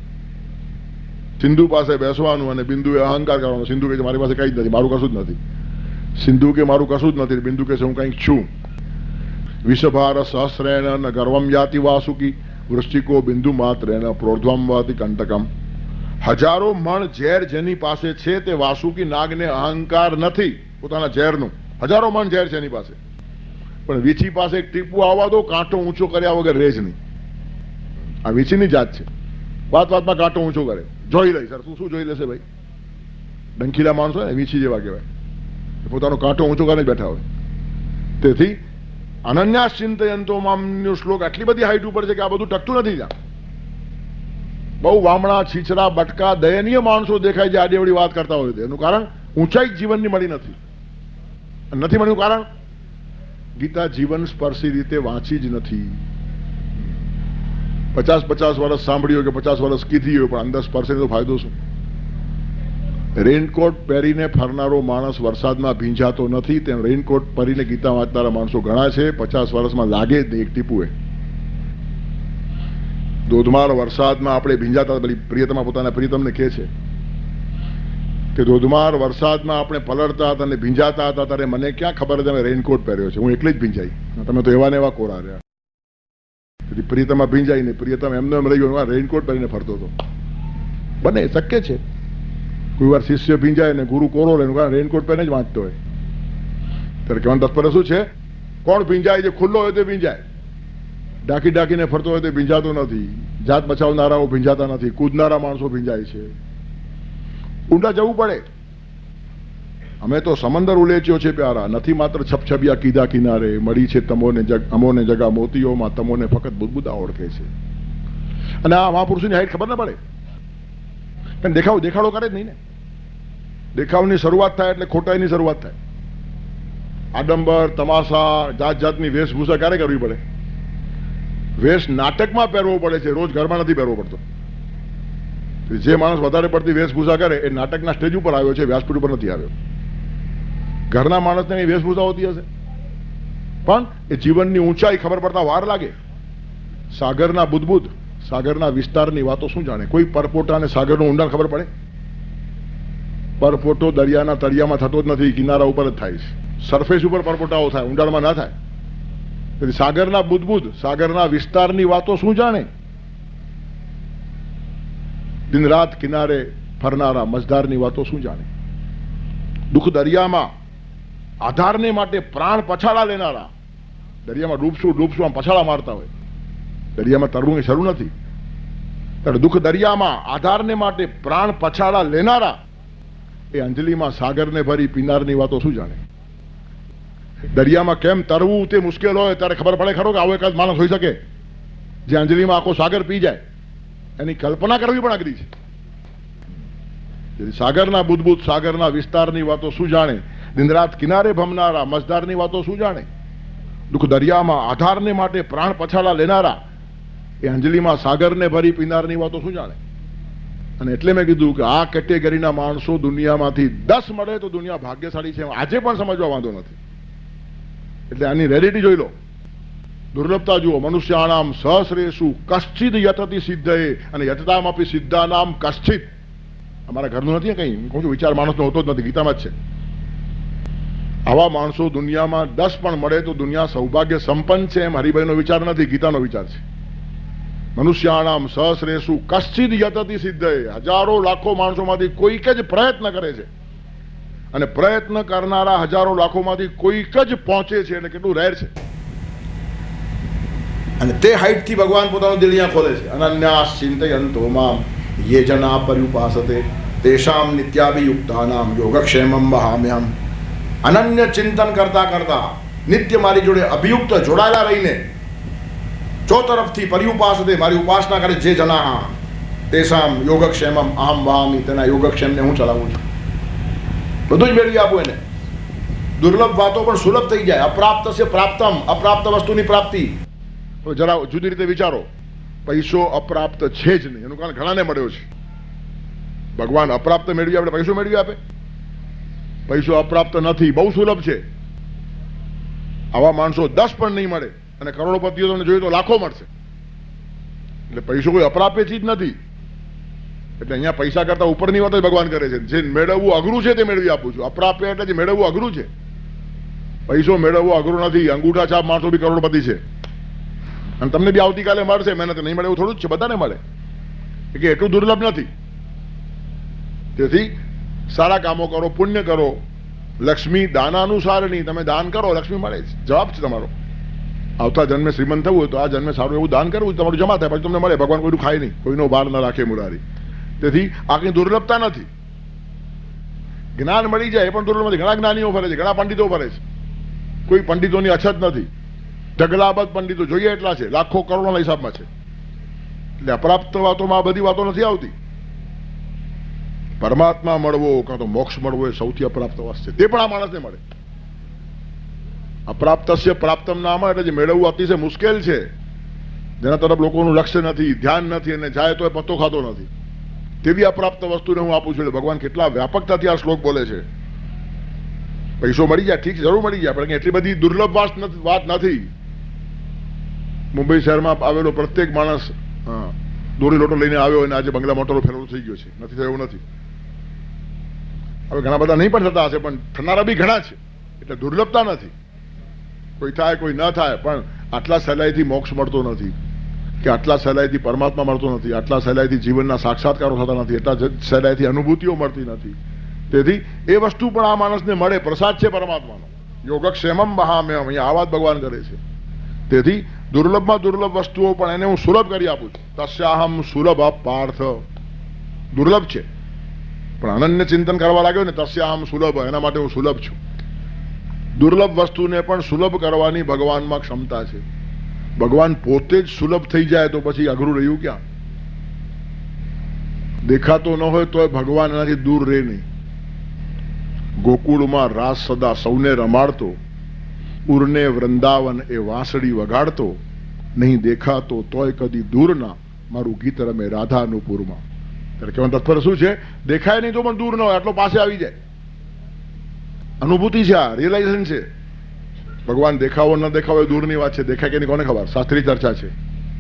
સિંધુ પાસે બેસવાનું અને બિંદુએ અહંકાર કરવાનો. સિંધુ કે મારી પાસે કઈ જ નથી, મારું કશું જ નથી. સિંધુ કે મારું કશું જ નથી, બિંદુ કે હું કંઈક છું. વિષભાર સહસ્રેણ ન ગર્વમ યાતિ વાસુકી વૃશ્ચિકો બિંદુ માત્રેણ પ્રોર્ધ્વમ વાતિ કંટકમ. હજારો મણ ઝેર જેની પાસે છે તે વાસુકી નાગને અહંકાર નથી પોતાના ઝેરનું. હજારો મણ ઝેર છે એની પાસે, પણ વીછી પાસે એક ટીપું આવવા દો, કાંટો ઊંચો કર્યા વગર રહે જ નહીં. આ વીછીની જાત છે. વાત વાતમાં કાંટો ઊંચો કરે, જોઈ લે. સર શું જોઈ લેશે ભાઈ? ડંખીલા માણસો ને વીછી જેવા કહેવાય, પોતાનો કાંટો ઊંચો કરીને બેઠા હોય. તેથી અનન્યા ચિંતયંતો મામનો શ્લોક આટલી બધી હાઈટ ઉપર છે કે આ બધું ટકતું નથી. ત્યાં બહુ વામણા, છીછરા, બટકા, દયનીય માણસો દેખાય છે આડી અવળી વાત કરતા હોય. એનું કારણ ઊંચાઈ જીવનની મળી નથી. નથી મળ્યું કારણ ગીતા જીવન સ્પર્શી રીતે વાંચી જ નથી. 50 વર્ષ સાંભળ્યું કે 50 વર્ષ કીધી હોય, પણ અંદર સ્પર્શે તો ફાયદો શું? રેનકોટ પહેરીને ફરનારો માણસ વરસાદમાં ભીંજાતો નથી, તેમ રેનકોટ પહેરીને ગીતા વાંચનારા માણસો ઘણા છે. 50 વર્ષમાં લાગે જ નહીં એક ટીપુએ. ધોધમાર વરસાદમાં આપણે ભીંજાતા, પ્રિયતમા પોતાના પ્રિયતમને કહે છે કે ધોધમાર વરસાદમાં આપણે પલળતા હતા અને ભીંજાતા હતા, ત્યારે મને ક્યાં ખબર તમે રેનકોટ પહેર્યો છે? હું એકલી જ ભીંજાઈ, તમે તો એવા ને એવા કોરા રહ્યા. તેથી પ્રિયતમા ભીંજાઈ ને પ્રિયતમ એમને એમ રહી ગયો, રેનકોટ પહેરીને ફરતો હતો. બને, શક્ય છે. કોઈ વાર શિષ્ય ભીંજાય ને ગુરુ કોરો રહે, રેનકોટ પહેરીને જ વાંચતો હોય. ત્યારે કહેવાનું તાત્પર્ય શું છે? કોણ ભીંજાય? જે ખુલ્લો હોય તે ભીંજાય. ડાકી ડાકીને ફરતો હોય તે ભીંજાતો નથી. જાત બચાવનારાઓ ભીંજાતા નથી, કૂદનારા માણસો ભીંજાય છે. ઊંડા જવું પડે. અમે તો સમંદર ઉલેચ્યો છે પ્યારા, નથી માત્ર છપછપિયા કીધા કિનારે. મળી છે તમોને અમોને જગા મોતીઓમાં, તમોને ફક્ત બુદબુદા ઓળખે છે. અને આ મહાપુરુષોની હાઈટ ખબર ના પડે, પણ દેખાડો કરે જ નહીં ને. દેખાવની શરૂઆત થાય એટલે ખોટાઈની શરૂઆત થાય. આડંબર, તમાશા, જાત જાતની વેશભૂષા ક્યારે કરવી પડે? વેશ નાટકમાં પહેરવો પડે છે, રોજ ઘરમાં નથી પહેરવો પડતો. જે માણસ વધારે પડતી વેશભૂષા કરે એ નાટકના સ્ટેજ ઉપર આવ્યો છે, વ્યાસપીઠ ઉપર નથી આવ્યો. ઘરના માણસને કઈ વેશભૂષા હોતી હશે, પણ એ જીવનની ઊંચાઈ ખબર પડતા વાર લાગે. સાગરના બુદબુદ, સાગરના વિસ્તારની વાતો શું જાણે? કોઈ પરપોટા અને સાગરનું ઊંડાણ ખબર પડે? પરપોટો દરિયાના તળિયામાં થતો જ નથી, કિનારા ઉપર જ થાય છે. સરફેસ ઉપર પરપોટાઓ થાય, ઊંડાણમાં ના થાય. તેથી સાગરના બુદબુદ, સાગરના વિસ્તારની વાતો શું જાણે? દિન રાત કિનારે ફરનારા મજદારની વાતો શું જાણે? દુઃખ દરિયામાં આધારને માટે પ્રાણ પછાડા લેનારા, દરિયામાં ડૂબશું ડૂબશું આમ પછાડા મારતા હોય, દરિયામાં તરવું શરૂ નથી, ત્યારે દુઃખ દરિયામાં આધારને માટે પ્રાણ પછાડા લેનારા એ અંજલિમાં સાગરને ભરી પીનારની વાતો શું જાણે? દરિયામાં કેમ તરવું તે મુશ્કેલ હોય ત્યારે ખબર પડે ખરો કે આવો એકાદ માણસ હોઈ શકે જે અંજલિમાં આખો સાગર પી જાય? એની કલ્પના કરવી પણ અઘરી છે. સાગરના બુદબુદ સાગરના વિસ્તારની વાતો શું જાણે? દિનરાત કિનારે ભમનારા મજદારની વાતો શું જાણે? દુઃખ દરિયામાં આધારને માટે પ્રાણ પછાડા લેનારા એ અંજલિમાં સાગરને ભરી પીનારની વાતો શું જાણે? અને એટલે મેં કીધું કે આ કેટેગરીના માણસો દુનિયામાંથી 10 મળે તો દુનિયા ભાગ્યશાળી છે, આજે પણ સમજવા વાંધો નથી. એટલે આની રેરિટી જોઈ લો, દુર્લભતા જુઓ. મનુષ્યાણામ સહસ્રેષુ કશ્ચિદ યતતિ સિદ્ધએ અને યતતામપી સિદ્ધાનામ કશ્ચિદ. અમારા ઘરનું નથી કઈ, કહું છું વિચાર માણસનો હોતો જ નથી, ગીતામાં જ છે. આવા માણસો દુનિયામાં 10 પણ મળે તો દુનિયા સૌભાગ્ય સંપન્ન છે, એમ હરિભાઈનો વિચાર નથી, ગીતાનો વિચાર છે. મનુષ્યાણામ સહસ્રેષુ કશ્ચિદ યતતિ સિદ્ધએ. હજારો લાખો માણસોમાંથી કોઈક જ પ્રયત્ન કરે છે, અને પ્રયત્ન કરનારા હજારો લાખોમાંથી કોઈક જ પહોંચે છે, એટલે કેટલું રેર છે. અને તે હાઈટથી ભગવાન પોતાનું દિલ અહીંયા ખોલે છે. અનન્યાસ ચિંતયંતો મામ યે જના પર્યુપાસતે તેષામ નિત્યાભિયુક્તાનામ યોગક્ષેમમ વહામ્યહમ. અનન્ય ચિંતન કરતા કરતા નિત્ય મારી જોડે અભિયુક્ત જોડાયેલા રહીને ચોતરફથી પર્યુપાસતે મારી ઉપાસના કરે જે જના તેષામ યોગક્ષેમમ અહમ વહામિ. તેના યોગક્ષેમને હું ચલાવું છું, બધું જ મેળવી આપું એને. દુર્લભ વાતો પણ સુલભ થઈ જાય. અપ્રાપ્ત છે પ્રાપ્તમ, અપ્રાપ્ત વસ્તુની પ્રાપ્તિ. હવે જરા જુદી રીતે વિચારો, પૈસો અપ્રાપ્ત છે જ નહીં, એનું કારણ ઘણાને મળ્યો છે. ભગવાન અપ્રાપ્ત મેળવી આપણે પૈસો મેળવી આપે? પૈસો અપ્રાપ્ત નથી, બહુ સુલભ છે. આવા માણસો 10 પણ નહીં મળે, અને કરોડોપતિઓ તમને જોઈએ તો લાખો મળશે. એટલે પૈસો કોઈ અપ્રાપ્ય ચીજ નથી. એટલે અહીંયા પૈસા કરતા ઉપરની વાત ભગવાન કરે છે. જે મેળવવું અઘરું છે તે મેળવી આપું છું. અપ્રાપ્ય એટલે જે મેળવવું અઘરું છે. પૈસો મેળવવો અઘરું નથી. અંગૂઠા છાપ માણસો બી કરોડપતિ છે, અને તમને બી આવતીકાલે મળશે. મહેનત નહીં મળે એવું થોડું જ છે, બધાને મળે, કે એટલું દુર્લભ નથી. તેથી સારા કામો કરો, પુણ્ય કરો. લક્ષ્મી દાનાનુસારની, તમે દાન કરો, લક્ષ્મી મળે છે. જવાબ છે તમારો. આવતા જન્મે શ્રીમંત થવું હોય તો આ જન્મે સારું એવું દાન કરવું, તમારું જમા થાય, પછી તમને મળે. ભગવાન કોઈનું ખાય નહીં, કોઈનો ભાર ન રાખે મુરારી. તેથી આ કઈ દુર્લભતા નથી. જ્ઞાન મળી જાય એ પણ દુર્લભ નથી. ઘણા જ્ઞાનીઓ ફરે છે, ઘણા પંડિતો ફરે છે, કોઈ પંડિતોની અછત નથી. ઢગલાબદ્ધ પંડિતો જોઈએ એટલા છે, લાખો કરોડોના હિસાબમાં છે. એટલે અપ્રાપ્ત વાતોમાં આ બધી વાતો નથી આવતી. પરમાત્મા મળવો કાં તો મોક્ષ મળવો એ સૌથી અપ્રાપ્ત વસ્તુ છે. તે પણ આ માણસને મળે. અપ્રાપ્તસ્ય પ્રાપ્તમ નામ, એટલે જે મેળવવું અતિશય મુશ્કેલ છે, જેના તરફ લોકોનું લક્ષ્ય નથી, ધ્યાન નથી, અને જાય તો એ પત્તો ખાતો નથી, તેવી અપ્રાપ્ત વસ્તુને હું આપું છું. એટલે ભગવાન કેટલા વ્યાપકતાથી આ શ્લોક બોલે છે. પૈસો મળી જાય, ઠીક, જરૂર મળી જાય, પણ એટલી બધી દુર્લભ વાત નથી. મુંબઈ શહેરમાં આવેલો પ્રત્યેક માણસ દોરી લોટો લઈને આવ્યો અને આજે બંગલા મોટરો ફેરવો થઈ ગયો છે. નથી થયો એવું નથી. હવે ઘણા બધા નહીં પણ થતા હશે, પણ થનારા બી ઘણા છે. એટલે દુર્લભતા નથી. કોઈ થાય કોઈ ન થાય, પણ આટલા સહેલાઈથી મોક્ષ મળતો નથી, કે આટલા સહેલાઈથી પરમાત્મા મળતો નથી, આટલા સહેલાઈથી જીવનના સાક્ષાત્કારો થતા નથી, એટલા સહેલાઈથી અનુભૂતિઓ મળતી નથી. તેથી એ વસ્તુ પણ આ માણસને મળે. પ્રસાદ છે પરમાત્માનો. યોગક્ષેમમ વહામ્યહમ, અહીંયા આ વાત ભગવાન કરે છે. તેથી દુર્લભમાં દુર્લભ વસ્તુઓ પણ એને હું સુલભ કરી આપું છું. તસ્યાહમ સુલભ પાર્થ. દુર્લભ છે પણ અનન્ય ચિંતન કરવા લાગ્યો ને, તસ્યાહમ સુલભ, એના માટે હું સુલભ છું. દુર્લભ વસ્તુને પણ સુલભ કરવાની ભગવાનમાં ક્ષમતા છે. ભગવાન પોતે જ સુલભ થઈ જાય તો પછી અઘરું રહ્યું ક્યાં? દેખાતો ન હોય તો ભગવાન એનાથી દૂર રહે નહીં. ગોકુળમાં રાસ સદા સૌને રમાડતો, ઉરને વૃંદાવન એ વાંસળી વગાડતો, નહીં દેખાતો તોય કદી દૂર ના, મારું ગીત રમે રાધાનુપુરમાં. ત્યારે કહેવાનું તત્પર શું છે? દેખાય નહીં તો પણ દૂર ન હોય, આટલો પાસે આવી જાય. અનુભૂતિ છે, આ રિયલાઇઝેશન છે. ભગવાન દેખાવો ન દેખાવો એ દૂરની વાત છે. દેખાય કે નહીં કોને ખબર? શાસ્ત્રી ચર્ચા છે.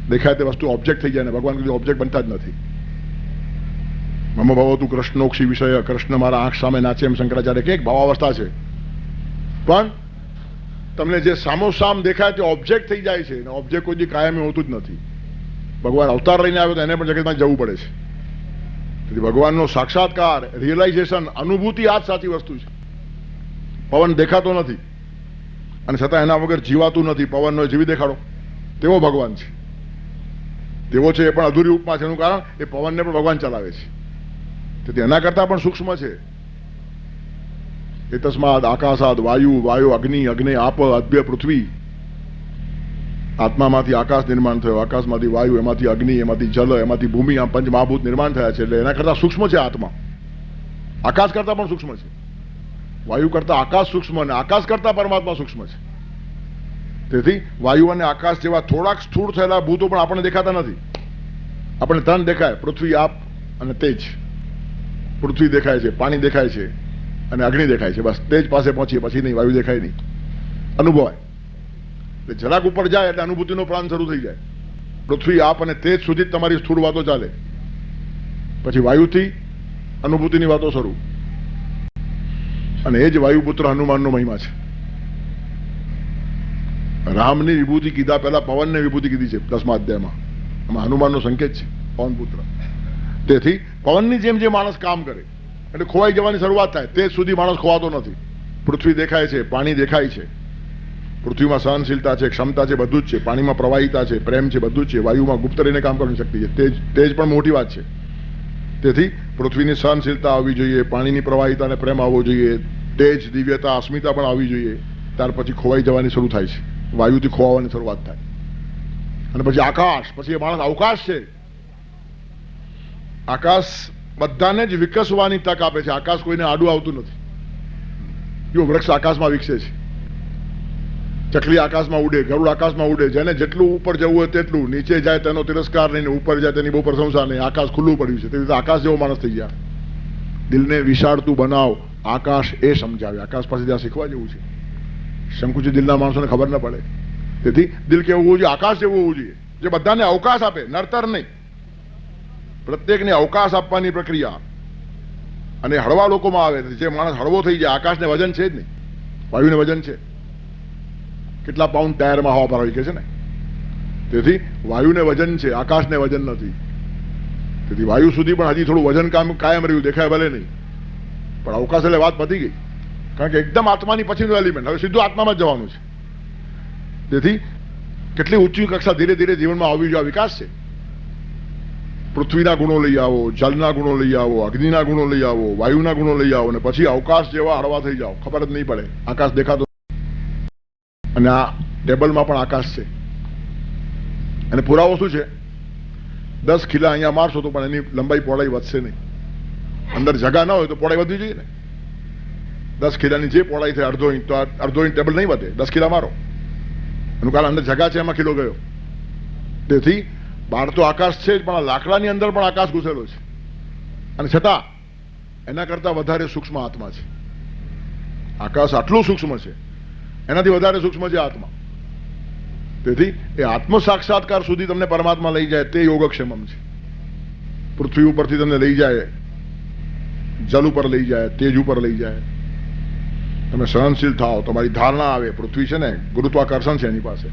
દેખાય તે વસ્તુ ઓબ્જેક્ટ થઈ જાય ને ભગવાન કીધું ઓબ્જેક્ટ બનતા જ નથી. મમ ભવતું કૃષ્ણોક્ષી વિષય, કૃષ્ણ મારા આંખ સામે નાચે, એમ શંકરાચાર્ય કે એક ભાવાવસ્થા છે. પણ તમને જે સામોસામ દેખાય તે ઓબ્જેક્ટ થઈ જાય છે, અને ઓબ્જેક્ટ કોઈ કાયમી હોતું જ નથી. ભગવાન અવતાર લઈને આવ્યો તો એને પણ જગતમાં જવું પડે છે. તેથી ભગવાનનો સાક્ષાત્કાર, રિયલાઇઝેશન, અનુભૂતિ આ જ સાચી વસ્તુ છે. પવન દેખાતો નથી અને છતાં એના વગર જીવાતું નથી. પવનનો જીવી દેખાડો, તેવો ભગવાન છે. તેવો છે એ પણ અધૂરી ઉપમા છે. એનું કારણ એ પવનને પણ ભગવાન ચલાવે છે. તેથી એના કરતા પણ સૂક્ષ્મ છે. એ તસ્માદ આકાશાદ વાયુ, વાયુ અગ્નિ, અગ્નિ આપ, અદ્ભ્ય પૃથ્વી. આત્મામાંથી આકાશ નિર્માણ થયો, આકાશમાંથી વાયુ, એમાંથી અગ્નિ, એમાંથી જલ, એમાંથી ભૂમિ. આમ પંચ મહાભૂત નિર્માણ થયા છે. એટલે એના કરતા સૂક્ષ્મ છે આત્મા. આકાશ કરતા પણ સૂક્ષ્મ છે. વાયુ કરતા આકાશ સૂક્ષ્મ અને આકાશ કરતા પરમાત્મા સૂક્ષ્મ છે. તેથી વાયુ અને આકાશ જેવા થોડાક સ્થૂળ થયેલા ભૂતો પણ આપણને દેખાતા નથી. આપણને ત્રણ દેખાય: પૃથ્વી, આપ અને તેજ. પૃથ્વી દેખાય છે, પાણી દેખાય છે અને અગ્નિ દેખાય છે. બસ તેજ પાસે પહોંચીએ પછી નહીં, વાયુ દેખાય નહીં, અનુભવાય. એટલે જરાક ઉપર જાય એટલે અનુભૂતિનો પ્લાન શરૂ થઈ જાય. પૃથ્વી, આપ અને તેજ સુધી જ તમારી સ્થૂળ વાતો ચાલે. પછી વાયુથી અનુભૂતિની વાતો શરૂ. અને એ જ વાયુપુત્ર હનુમાનનો મહિમા છે. રામની વિભૂતિ કીધા પહેલા પવનને વિભૂતિ કીધી છે 10મા અધ્યાયમાં. આમાં હનુમાનનો સંકેત છે, પવનપુત્ર. તેથી પવનની જેમ જે માણસ કામ કરે એટલે ખોવાઈ જવાની શરૂઆત થાય. તે સુધી માણસ ખોવાતો નથી. પૃથ્વી દેખાય છે, પાણી દેખાય છે. પૃથ્વીમાં સહનશીલતા છે, ક્ષમતા છે, બધું જ છે. પાણીમાં પ્રવાહિતા છે, પ્રેમ છે, બધું જ છે. વાયુમાં ગુપ્ત રહીને કામ કરવાની શક્તિ છે. તેજ પણ મોટી વાત છે. તેથી પૃથ્વીની સહનશીલતા આવવી જોઈએ, પાણીની પ્રવાહિતા અને પ્રેમ આવવો જોઈએ, તેજ, દિવ્યતા, અસ્મિતા પણ આવવી જોઈએ. ત્યાર પછી ખોવાઈ જવાની શરૂ થાય છે. વાયુથી ખોવાવાની શરૂઆત થાય. અને પછી આકાશ, પછી એ માણસ અવકાશ છે. આકાશ બધાને જ વિકસવાની તક આપે છે. આકાશ કોઈને આડું આવતું નથી. જો વૃક્ષ આકાશમાં વિકસે છે, ચકલી આકાશમાં ઉડે, ગરુડ આકાશમાં ઉડે. જેને જેટલું ઉપર જવું હોય તેટલું, નીચે જાય તેનો તિરસ્કાર નહીં, ઉપર જાય તેની બહુ પ્રશંસા નહીં. આકાશ ખુલ્લું પડ્યું છે. તેથી આકાશ જેવો માણસ થઈ ગયા. દિલને વિશાળતું બનાવ, આકાશ એ સમજાવે. આકાશ પાસે ત્યાં શીખવા જેવું છે. સંકુચિત દિલના માણસોને ખબર ન પડે. તેથી દિલ કેવું હોવું જોઈએ? આકાશ જેવું હોવું જોઈએ, જે બધાને અવકાશ આપે, નડતર નહીં. પ્રત્યેકને અવકાશ આપવાની પ્રક્રિયા. અને હળવા લોકોમાં આવે. જે માણસ હળવો થઈ જાય, આકાશને વજન છે જ નહીં, વાયુને વજન છે. કેટલા પાઉન્ડ ટાયરમાં હવા ભરાવી કે છે ને. તેથી વાયુને વજન છે, આકાશને વજન નથી. તેથી વાયુ સુધી પણ હજી થોડું વજન કાયમ રહ્યું, દેખાય ભલે નહીં, પણ અવકાશ એટલે વાત પતી ગઈ. કારણ કે એકદમ આત્માની પછીનું એલિમેન્ટ, હવે સીધું આત્મામાં જ જવાનું છે. તેથી કેટલી ઊંચી કક્ષા ધીરે ધીરે જીવનમાં આવવી જોઈએ, વિકાસ છે. પૃથ્વીના ગુણો લઈ આવો, જલના ગુણો લઈ આવો, અગ્નિના ગુણો લઈ આવો, વાયુના ગુણો લઈ આવો, અને પછી અવકાશ જેવા હળવા થઈ જાઓ. ખબર જ નહીં પડે, આકાશ દેખાતો. અને આ ટેબલમાં પણ આકાશ છે. અને પુરાવો શું છે? 10 ખીલા અહીંયા મારશો તો પણ એની લંબાઈ પહોળાઈ વધશે નહીં. અંદર જગા ના હોય તો પહોળાઈ વધવી જોઈએ ને. 10 ખીલાની જે પહોળાઈ થાય અડધો ઇંચ, તો અડધો ઇંચ ટેબલ નહીં વધે. 10 ખીલા મારો, એનું કારણ અંદર જગા છે, એમાં ખીલો ગયો. તેથી બહાર તો આકાશ છે જ, પણ લાકડાની અંદર પણ આકાશ ઘૂસેલો છે. અને છતાં એના કરતા વધારે સૂક્ષ્મ આત્મા છે. આકાશ આટલું સૂક્ષ્મ છે, એનાથી વધારે સૂક્ષ્મ છે આત્મા. તેથી એ આત્મ સાક્ષાત્કાર સુધી તમને પરમાત્મા લઈ જાય તે યોગક્ષેમમ છે. પૃથ્વી ઉપરથી તમને લઈ જાય, જલ ઉપર લઈ જાય, તેજ ઉપર લઈ જાય. તમે સહનશીલ થાઓ, તમારી ધારણા આવે. પૃથ્વી છે ને, ગુરુત્વાકર્ષણ છે એની પાસે.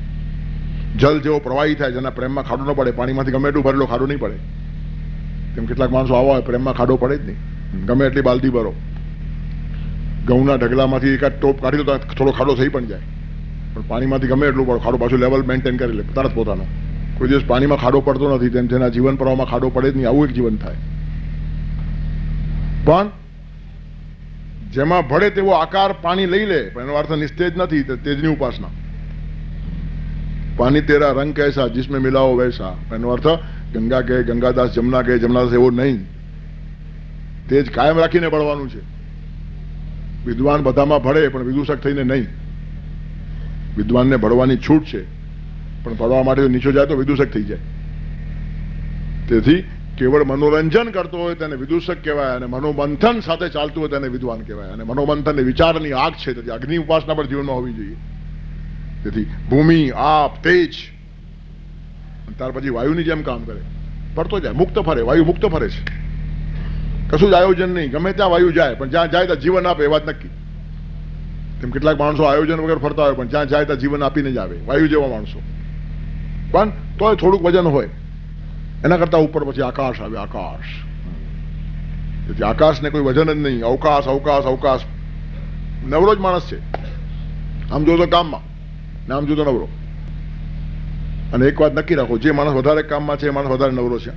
જલ જેવો પ્રવાહી થાય, જેના પ્રેમમાં ખાડો ન પડે. પાણીમાંથી ગમે એટલું ભરેલો ખાડો નહીં પડે. તેમ કેટલાક માણસો આવા હોય, પ્રેમમાં ખાડો પડે જ નહીં. ગમે એટલી બાલદી ભરો, ઘઉંના ઢગલામાંથી એકાદ ટોપ કાઢી દો તો થોડો ખાડો થઈ પણ જાય. પણ પાણીમાંથી ગમે એટલું પડો, ખાડો પાછું લેવલ મેન્ટેન કરી લે તરત પોતાનો. કોઈ દિવસ પાણીમાં ખાડો પડતો નથી, તેમ તેના જીવન પ્રવાહમાં ખાડો પડે જ નહીં. આવું એક જીવન થાય. પણ જેમાં ભળે તેવો આકાર પાણી લઈ લે, પણ એનો અર્થ નિસ્તેજ નથી. તેજની ઉપાસના. પાણી તેરા રંગ કૈસા જિસમે મિલાઓ વૈસા. એનો અર્થ ગંગા કહે ગંગાદાસ, જમના કહે જમનાદાસ, એવો નહીં. તેજ કાયમ રાખીને બળવાનું છે. વિદ્વાન બધામાં ભળે, પણ વિદૂષક થઈને નહીં. વિદ્વાનને ભળવાની છૂટ છે, પણ ભળવા માટે નીચો જાય તો વિદૂષક થઈ જાય. તેથી કેવળ મનોરંજન કરતો હોય તેને વિદૂષક કહેવાય, અને મનોમંથન સાથે ચાલતું હોય તેને વિદ્વાન કહેવાય. અને મનોમંથન એ વિચારની આગ છે. તેથી અગ્નિ ઉપાસના પણ જીવનમાં હોવી જોઈએ. તેથી ભૂમિ, આપ, તેજ, ત્યાર પછી વાયુની જેમ કામ કરે, ફરતો જાય, મુક્ત ફરે. વાયુ મુક્ત ફરે છે, કશું જ આયોજન નહીં. ગમે ત્યાં વાયુ જાય, પણ જ્યાં જાય ત્યાં જીવન આપે, એ વાત નક્કી. તેમ કેટલાક માણસો આયોજન વગર ફરતા હોય, પણ જ્યાં જાય ત્યાં જીવન આપીને જ આવે. વાયુ જેવા માણસો. પણ તોય થોડુંક વજન હોય. એના કરતા ઉપર પછી આકાશ આવે. આકાશ તેથી આકાશને કોઈ વજન જ નહીં. અવકાશ અવકાશ અવકાશ. નવરો જ માણસ છે, આમ જો તો કામમાં ને આમ જો તો નવરો. અને એક વાત નક્કી રાખો, જે માણસ વધારે કામમાં છે એ માણસ વધારે નવરો છે.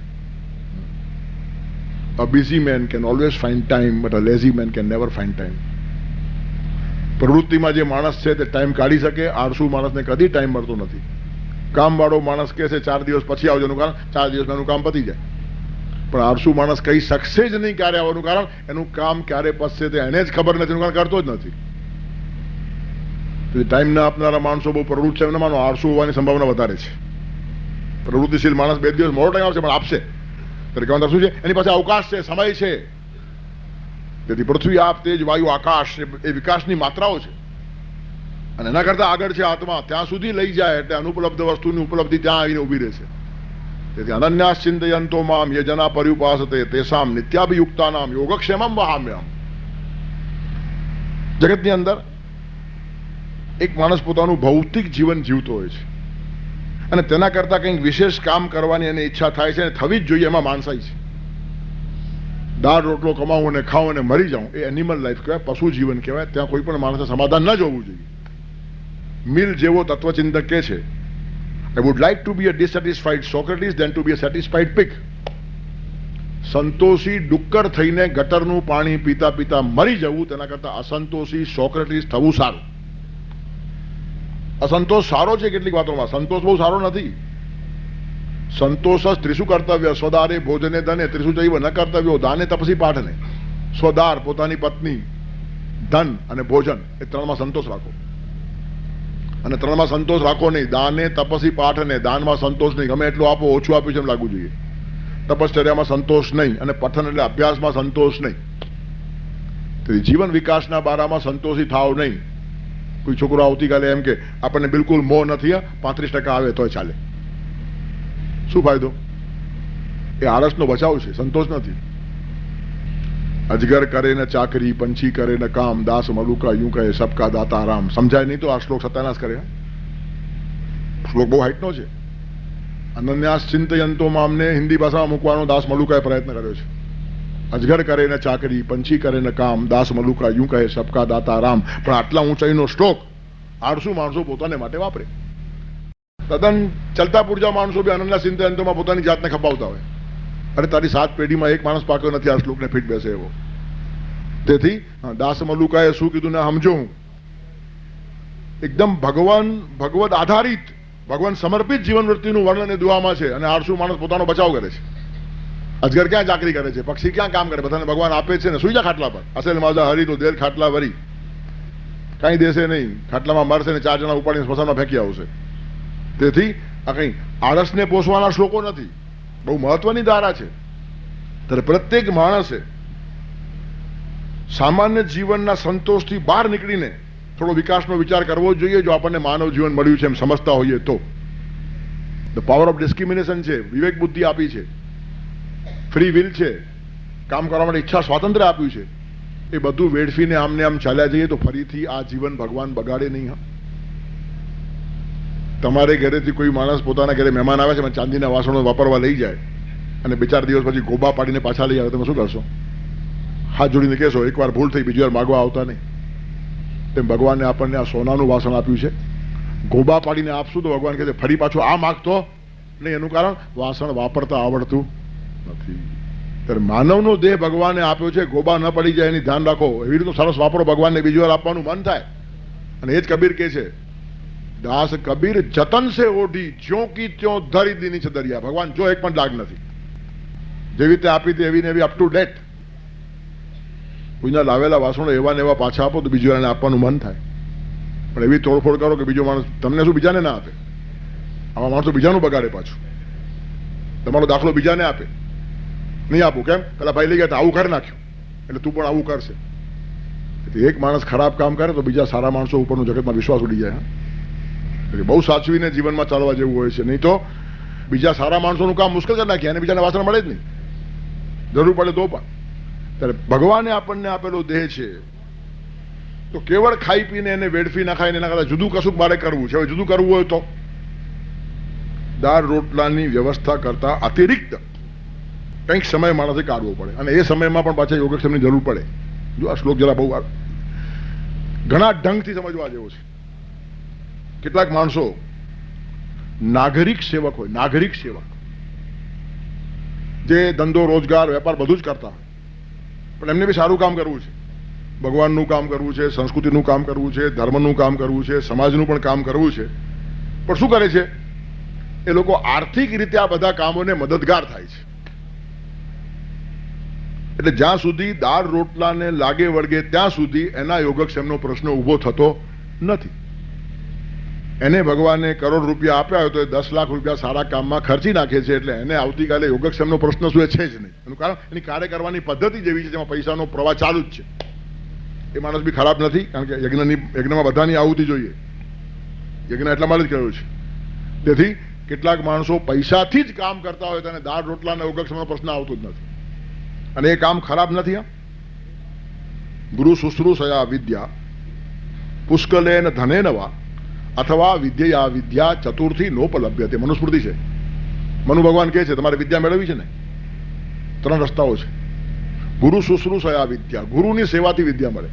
A busy man can always find time, but a lazy man can never find time. પ્રવૃત્તિમાં જે માણસ છે તે ટાઈમ કાઢી શકે, આળસુ માણસને કદી ટાઈમ મળતો નથી. કામવાળો માણસ કહે છે 4 દિવસ પછી આવજો, એનું કારણ 4 દિવસમાં એનું કામ પતી જાય. પણ આળસુ માણસ કહી શકશે જ નહીં ક્યારે આવવાનું, કારણ એનું કામ ક્યારે પતશે તે એને જ ખબર નથી, એનું કારણ કરતો જ નથી. ટાઈમ ના આપનારા માણસો બહુ પ્રવૃત્ત છે, એમને માનો આળસુ હોવાની સંભાવના વધારે છે. પ્રવૃત્તિશીલ માણસ 2 દિવસ મોડો ટાઈમ આવશે પણ આપશે. ત્યારે શું છે, એની પાસે અવકાશ છે, સમય છે. તેથી પૃથ્વી, આપ, તેજ, વાયુ, આકાશ એ વિકાસની માત્રાઓ છે, અને એના કરતા આગળ છે આત્મા. ત્યાં સુધી લઈ જાય એટલે અનુપલબ્ધ વસ્તુની ઉપલબ્ધિ ત્યાં આવીને ઉભી રહેશે. તેથી અનન્યાસ ચિંતયંતો મામ યે જના પર્યુપાસતે તેસામ નિત્યાભિયુક્તાનામ યોગક્ષેમમ વહામ્યહમ. જગતની અંદર એક માણસ પોતાનું ભૌતિક જીવન જીવતો હોય છે, અને તેના કરતા કંઈક વિશેષ કામ કરવાની એની ઈચ્છા થાય છે, અને થવી જ જોઈએ. એમાં માણસાઈ છે. દાળ રોટલો કમાવું અને ખાવું અને મરી જાઉં એ એનિમલ લાઈફ કહેવાય, પશુ જીવન કહેવાય. ત્યાં કોઈ પણ માણસે સમાધાન ન જોવું જોઈએ. મિલ જેવો તત્વચિંતક કે છે, I would like to be a dissatisfied Socrates than to be a satisfied pig. સંતોષી ડુક્કર થઈને ગટરનું પાણી પીતા પીતા મરી જવું તેના કરતા અસંતોષી સોક્રેટિસ થવું સારું. અસંતોષ સારો છે કેટલીક વાતોમાં, સંતોષ બહુ સારો નથી. સંતોષ ત્રિષુ કર્તવ્ય સ્વદારે ભોજને ધને ત્રિષુ ચૈવ ન કર્તવ્યો દાને તપસી પાઠને. સ્વદાર પોતાની પત્ની, ધન અને ભોજન એ 3માં સંતોષ રાખો. અને 3માં સંતોષ રાખો નહીં. દાને તપસી પાઠને, દાનમાં સંતોષ નહીં. ગમે એટલું આપો, ઓછું આપ્યું છે એમ લાગવું જોઈએ. તપશ્ચર્યામાં સંતોષ નહીં, અને પઠન એટલે અભ્યાસમાં સંતોષ નહીં. તેથી જીવન વિકાસના બારામાં સંતોષી થાવ નહીં. કોઈ છોકરો આવતીકાલે એમ કે આપણને બિલકુલ મોહ નથી, 35% આવે તોય ચાલે. શું ફાયદો? એ આળસનો બચાવ છે, સંતોષ નથી. અજગર કરે ને ચાકરી, પંછી કરે ને કામ, દાસ મલુકા યું કહે સબકા દાતા રામ. સમજાય નહીં તો આ શ્લોક સત્યાનાશ કરે. શ્લોક બહુ હાઈટનો છે. અનન્યાસ ચિંતયંતો મામને હિન્દી ભાષામાં મૂકવાનો દાસ મલુકાએ પ્રયત્ન કર્યો છે. અજગર કરે ને ચાકરી, પંછી કરે ને કામ, દાસ મલુકા યું કહે સબકા દાતા રામ. પણ આટલા ઊંચાઈનો શ્લોક આળસુ માણસો પોતાને માટે વાપરે. તદ્દન ચલતા પૂરજા માણસો બી અનન્યાસ ચિંતયંતોમાં પોતાની જાતને ખપાવતા હોય. અરે તારી 7 પેઢીમાં એક માણસ પાક્યો નથી આ શ્લોકને ફિટ બેસે એવો. તેથી દાસ મલુકાએ શું કીધું ને સમજો. હું એકદમ ભગવદ આધારિત, ભગવાન સમર્પિત જીવનવૃત્તિનું વર્ણન એ દુઆમાં છે, અને આળસુ માણસ પોતાનો બચાવ કરે છે. અજગર ક્યાં ચાકરી કરે છે, પક્ષી ક્યાં કામ કરે, બધાને ભગવાન આપે છે ને સુઈ જા ખાટલા પર. અસલ માજા હરી તો દેર ખાટલા વરી. કઈ દેશે નહીં, ખાટલામાં મરશે ને 4 જણા ઉપાડીને સ્મશાનમાં ફેંકી આવશે. તેથી આ કઈ આળસને પોષવાના શ્લોકો નથી, બહુ મહત્વની ધારા છે. ત્યારે પ્રત્યેક માણસે સામાન્ય જીવનના સંતોષથી બહાર નીકળીને થોડો વિકાસનો વિચાર કરવો જોઈએ. જો આપણને માનવ જીવન મળ્યું છે એમ સમજતા હોઈએ તો. ધ પાવર ઓફ ડિસ્ક્રિમિનેશન છે, વિવેક બુદ્ધિ આપી છે, ફ્રી વિલ છે, કામ કરવા માટે ઈચ્છા સ્વાતંત્ર્ય આપ્યું છે. એ બધું વેડફીને આમને આમ ચાલ્યા જઈએ તો ફરીથી આ જીવન ભગવાન બગાડે નહીં. હા, તમારે ઘરેથી કોઈ માણસ પોતાના ઘરે મહેમાન આવે છે, ચાંદીના વાસણો વાપરવા લઈ જાય અને 2-4 દિવસ પછી ગોબા પાડીને પાછા લઈ આવે, તમે શું કરશો? હાથ જોડીને કહેશો એકવાર ભૂલ થઈ, બીજી વાર માગવા આવતા નહીં. તેમ ભગવાને આપણને આ સોનાનું વાસણ આપ્યું છે. ગોબા પાડીને આપશું તો ભગવાન કહે છે ફરી પાછું આ માગતો નહીં. એનું કારણ વાસણ વાપરતા આવડતું નથી. ત્યારે માનવનો દેહ ભગવાને આપ્યો છે, ગોબા ન પડી જાય એની ધ્યાન રાખો. એવી રીતે સરસ વાપરો, ભગવાનને બીજી વાર આપવાનું મન થાય. અને એ જ કબીર કહે છે, દાસ કબીર જતન સે ઓઢી જ્યો કી ત્યો ધરી દીની છે દરિયા. ભગવાન જો એક પણ દાગ નથી, જેવી રીતે આપી દે એવી ને એવી અપ ટુ ડેટ. કોઈના લાવેલા વાસણો એવા ને એવા પાછા આપો તો બીજી વાર એને આપવાનું મન થાય. પણ એવી તોડફોડ કરો કે બીજો માણસ તમને શું બીજાને ના આપે. આવા માણસો બીજાનું બગાડે પાછું. તમારો દાખલો બીજાને આપે, નહીં આપું કેમ? પેલા ભાઈ લઈ ગયા આવું કરી નાખ્યું એટલે તું પણ આવું કરશે. એટલે એક માણસ ખરાબ કામ કરે તો બીજા સારા માણસો ઉપરનું જગતમાં વિશ્વાસ ઉડી જાય. એટલે બહુ સાચવીને જીવનમાં ચાલવા જેવું હોય છે, નહીં તો બીજા સારા માણસોનું કામ મુશ્કેલ કરી નાખીએ અને બીજાને વાસણ મળે જ નહીં, જરૂર પડે તો પણ. ત્યારે ભગવાને આપણને આપેલો દેહ છે તો કેવળ ખાઈ પીને એને વેડફી નાખાય એના કરતા જુદું કશું મારે કરવું છે. હવે જુદું કરવું હોય તો દાળ રોટલાની વ્યવસ્થા કરતા અતિરિક્ત કંઈક સમય માણસે કાઢવો પડે, અને એ સમયમાં પણ પાછા યોગક્ષેમની જરૂર પડે. જો આ શ્લોક જરા બહુ ઘણા ઢંગથી સમજવા જેવો છે. કેટલાક માણસો નાગરિક સેવક હોય, નાગરિક સેવક, જે ધંધો રોજગાર વેપાર બધું જ કરતા હોય, પણ એમને બી સારું કામ કરવું છે, ભગવાનનું કામ કરવું છે, સંસ્કૃતિનું કામ કરવું છે, ધર્મનું કામ કરવું છે, સમાજનું પણ કામ કરવું છે. પણ શું કરે છે એ લોકો? આર્થિક રીતે આ બધા કામોને મદદગાર થાય છે. એટલે જ્યાં સુધી દાળ રોટલાને લાગે વળગે ત્યાં સુધી એના યોગક્ષેમનો પ્રશ્ન ઉભો થતો નથી. એને ભગવાને કરોડ રૂપિયા આપ્યા હોય તો એ 10 લાખ રૂપિયા સારા કામમાં ખર્ચી નાખે છે, એટલે એને આવતીકાલે યોગક્ષેમનો પ્રશ્ન શું એ છે જ નહીં. એનું કારણ એની કાર્ય કરવાની પદ્ધતિ જેવી છે, જેમાં પૈસાનો પ્રવાહ ચાલુ જ છે. એ માણસ બી ખરાબ નથી, કારણ કે યજ્ઞમાં બધાની આહુતિ જોઈએ. યજ્ઞ એટલા માટે જ કર્યું છે. તેથી કેટલાક માણસો પૈસાથી જ કામ કરતા હોય તો એને દાળ રોટલા અને યોગક્ષેમનો પ્રશ્ન આવતો જ નથી, અને એ કામ ખરાબ નથી. ગુરુ શુશ્રૂષયા વિદ્યા પુષ્કલેન ધનેનવા અથવા વિદ્યા વિદ્યા ચતુર્થી નોપલભ્યતે. મનુસ્મૃતિ છે. મનુ ભગવાન કહે છે તમારે વિદ્યા મેળવવી છે ને, 3 રસ્તાઓ છે. ગુરુ શુશ્રૂષયા વિદ્યા, ગુરુની સેવાથી વિદ્યા મળે.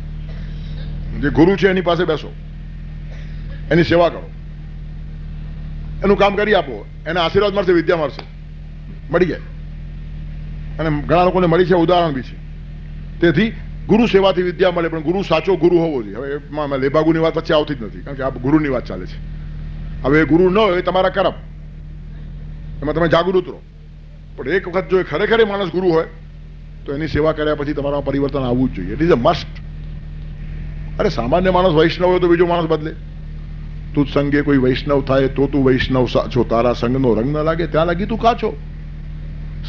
જે ગુરુ છે એની પાસે બેસો, એની સેવા કરો, એનું કામ કરી આપો, એને આશીર્વાદ મળશે, વિદ્યા મળશે, મળી જાય. અને ઘણા લોકોને મળી છે, ઉદાહરણ બી છે. તેથી ગુરુ સેવાથી વિદ્યા મળે, પણ ગુરુ સાચો ગુરુ હોવો જોઈએ. હવે એમાં લેબાગુની વાત વચ્ચે આવતી જ નથી, કારણ કે આ ગુરુની વાત ચાલે છે. હવે ગુરુ ન હોય તમારા કરમ, એમાં તમે જાગૃત રહો. પણ એક વખત જો ખરેખર માણસ ગુરુ હોય તો એની સેવા કર્યા પછી તમારામાં પરિવર્તન આવવું જ જોઈએ. It is a must. અરે સામાન્ય માણસ વૈષ્ણવ હોય તો બીજો માણસ બદલે. તું સંગે કોઈ વૈષ્ણવ થાય તો તું વૈષ્ણવ સાચો, તારા સંગનો રંગ ન લાગે ત્યાં લાગી તું કાચો.